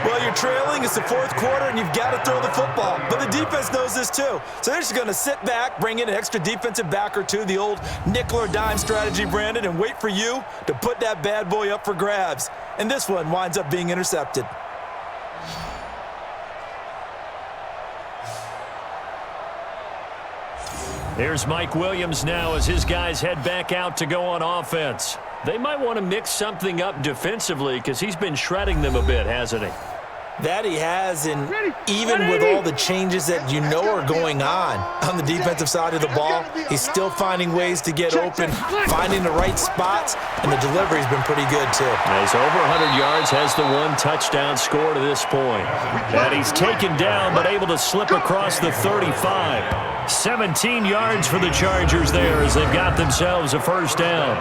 Well, you're trailing. It's the 4th quarter, and you've got to throw the football. But the defense knows this, too. So they're just going to sit back, bring in an extra defensive back or two, the old nickel or dime strategy, Brandon, and wait for you to put that bad boy up for grabs. And this one winds up being intercepted. Here's Mike Williams now as his guys head back out to go on offense. They might want to mix something up defensively because he's been shredding them a bit, hasn't he? That he has, and even with all the changes that you know are going on the defensive side of the ball, he's still finding ways to get open, finding the right spots, and the delivery's been pretty good, too. He's over 100 yards, has the 1 touchdown score to this point. And he's taken down, but able to slip across the 35. 17 yards for the Chargers there as they've got themselves a first down.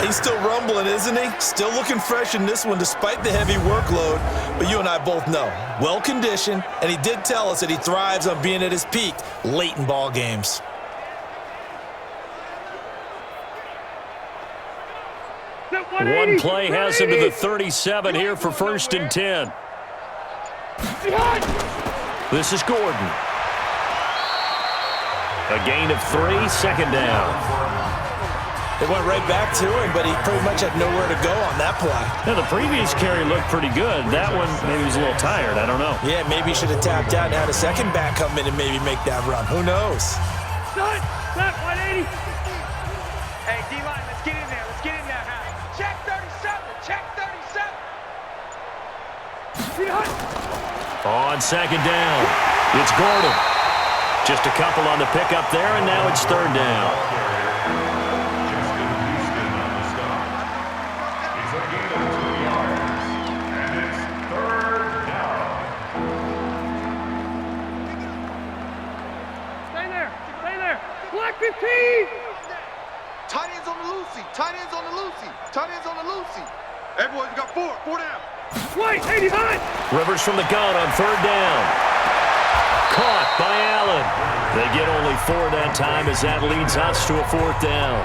He's still rumbling, isn't he? Still looking fresh in this one despite the heavy workload. But you and I both know, well-conditioned, and he did tell us that he thrives on being at his peak late in ball games. One play has him to the 37 here for 1st and 10. This is Gordon. A gain of 3, 2nd down. They went right back to him, but he pretty much had nowhere to go on that play. Now, the previous carry looked pretty good. That one, maybe he was a little tired. I don't know. Yeah, maybe he should have tapped out and had a second back come in and maybe make that run. Who knows? Stop, 180. Hey, D-line, let's get in there. Let's get in there, Harry. Check 37. Check 37. On 2nd down, it's Gordon. Just a couple on the pickup there, and now it's 3rd down. Black 15! Tight ends on the Lucy. Tight ends on the Lucy. Tight ends on the Lucy. Hey, boys, we got 4 down. White, 80 high. Rivers from the gun on 3rd down. Caught by Allen. They get only 4 that time as that leads us to a 4th down.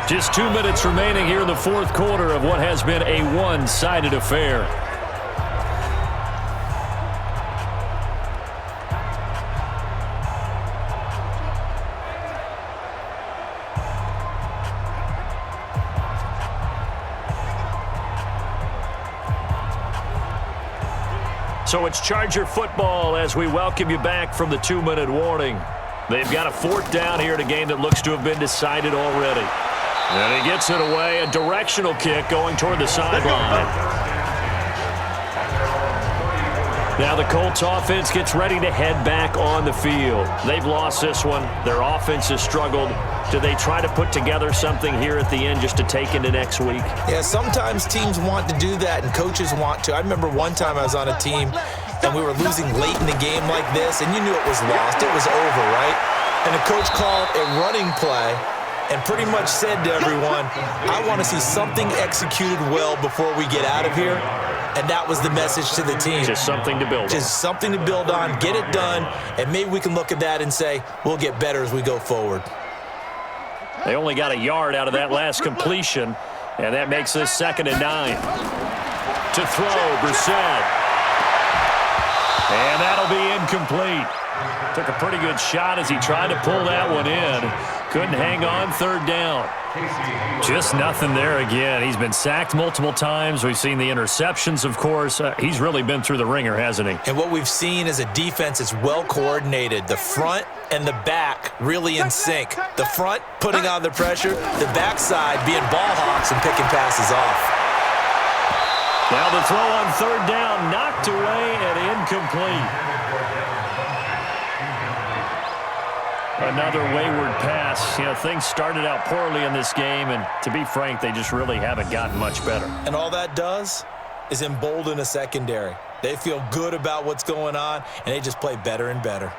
Just 2 minutes remaining here in the 4th quarter of what has been a one-sided affair. So it's Charger football as we welcome you back from the 2-minute warning. They've got a 4th down here in a game that looks to have been decided already. And he gets it away, a directional kick going toward the sideline. Now the Colts offense gets ready to head back on the field. They've lost this one. Their offense has struggled. Do they try to put together something here at the end just to take into next week? Yeah, sometimes teams want to do that and coaches want to. I remember one time I was on a team and we were losing late in the game like this, and you knew it was lost. It was over, right? And the coach called a running play and pretty much said to everyone, I want to see something executed well before we get out of here. And that was the message to the team. Just something to build on. Just something to build on, get it done, and maybe we can look at that and say, we'll get better as we go forward. They only got a yard out of that last completion, and that makes this 2nd and 9. To throw, Brissett. And that'll be incomplete. Took a pretty good shot as he tried to pull that one in. Couldn't hang on, 3rd down. Just nothing there again. He's been sacked multiple times. We've seen the interceptions, of course. He's really been through the ringer, hasn't he? And what we've seen is a defense that's well coordinated. The front and the back really in sync. The front putting on the pressure, the backside being ball hawks and picking passes off. Now the throw on 3rd down, knocked away and incomplete. Another wayward pass. You know, things started out poorly in this game, and to be frank, they just really haven't gotten much better. And all that does is embolden a secondary. They feel good about what's going on, and they just play better and better.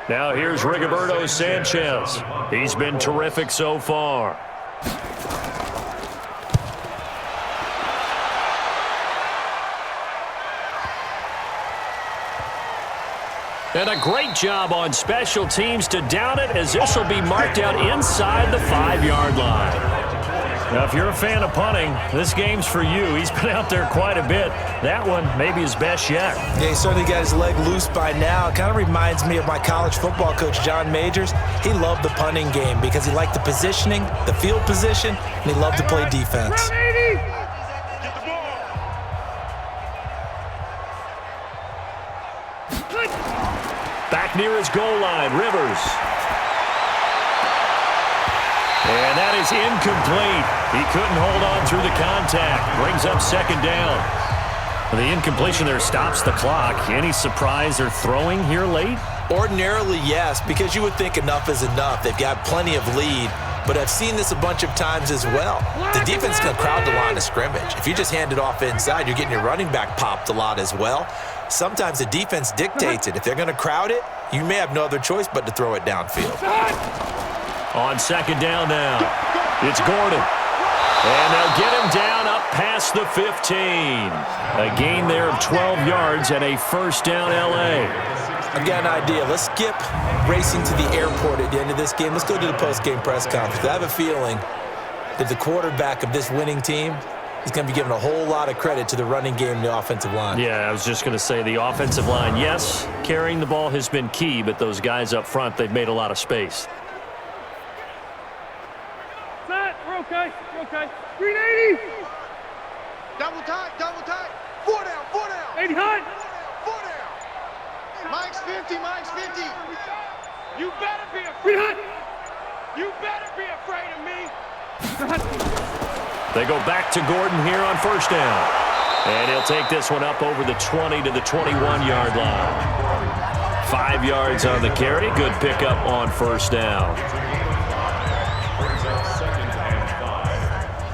Now here's Rigoberto Sanchez. He's been terrific so far. And a great job on special teams to down it, as this will be marked out inside the 5-yard line. Now, if you're a fan of punting, this game's for you. He's been out there quite a bit. That one maybe his best yet. Yeah, he certainly got his leg loose by now. It kind of reminds me of my college football coach, John Majors. He loved the punting game because he liked the positioning, the field position, and he loved to play defense. Back near his goal line, Rivers. And that is incomplete. He couldn't hold on through the contact. Brings up second down. The incompletion there stops the clock. Any surprise they're throwing here late? Ordinarily, yes, because you would think enough is enough. They've got plenty of lead, but I've seen this a bunch of times as well. The defense can crowd the line of scrimmage. If you just hand it off inside, you're getting your running back popped a lot as well. Sometimes the defense dictates it. If they're going to crowd it, you may have no other choice but to throw it downfield. On second down now, it's Gordon. And they'll get him down up past the 15. A gain there of 12 yards and a first down L.A. I've got an idea. Let's skip racing to the airport at the end of this game. Let's go to the post-game press conference. I have a feeling that the quarterback of this winning team is going to be giving a whole lot of credit to the running game and the offensive line. Yeah, I was just going to say the offensive line, yes, carrying the ball has been key, but those guys up front, they've made a lot of space. We're okay. We're okay. 380. Double tight, double tight. 4 down, 4 down. 80 high. 4 down. Mike's 50, Mike's 50. You better be afraid. You better be afraid of me. They go back to Gordon here on first down. And he'll take this one up over the 20 to the 21-yard line. 5 yards on the carry. Good pickup on first down. Brings up second and 5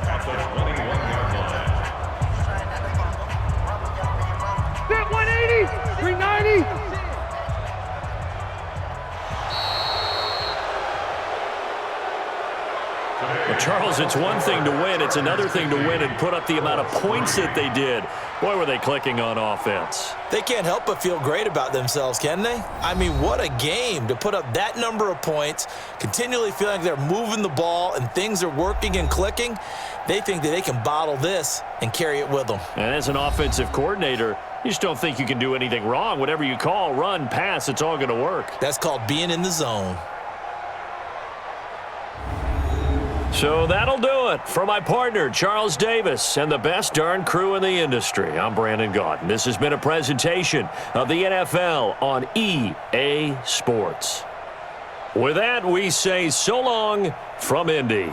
at the 21-yard line. Step 180. 390. Well, Charles, it's one thing to win. It's another thing to win and put up the amount of points that they did. Boy, were they clicking on offense. They can't help but feel great about themselves, can they? I mean, what a game to put up that number of points, continually feeling like they're moving the ball and things are working and clicking. They think that they can bottle this and carry it with them. And as an offensive coordinator, you just don't think you can do anything wrong. Whatever you call, run, pass, it's all going to work. That's called being in the zone. So that'll do it. For my partner, Charles Davis, and the best darn crew in the industry, I'm Brandon Gaudin. This has been a presentation of the NFL on EA Sports. With that, we say so long from Indy.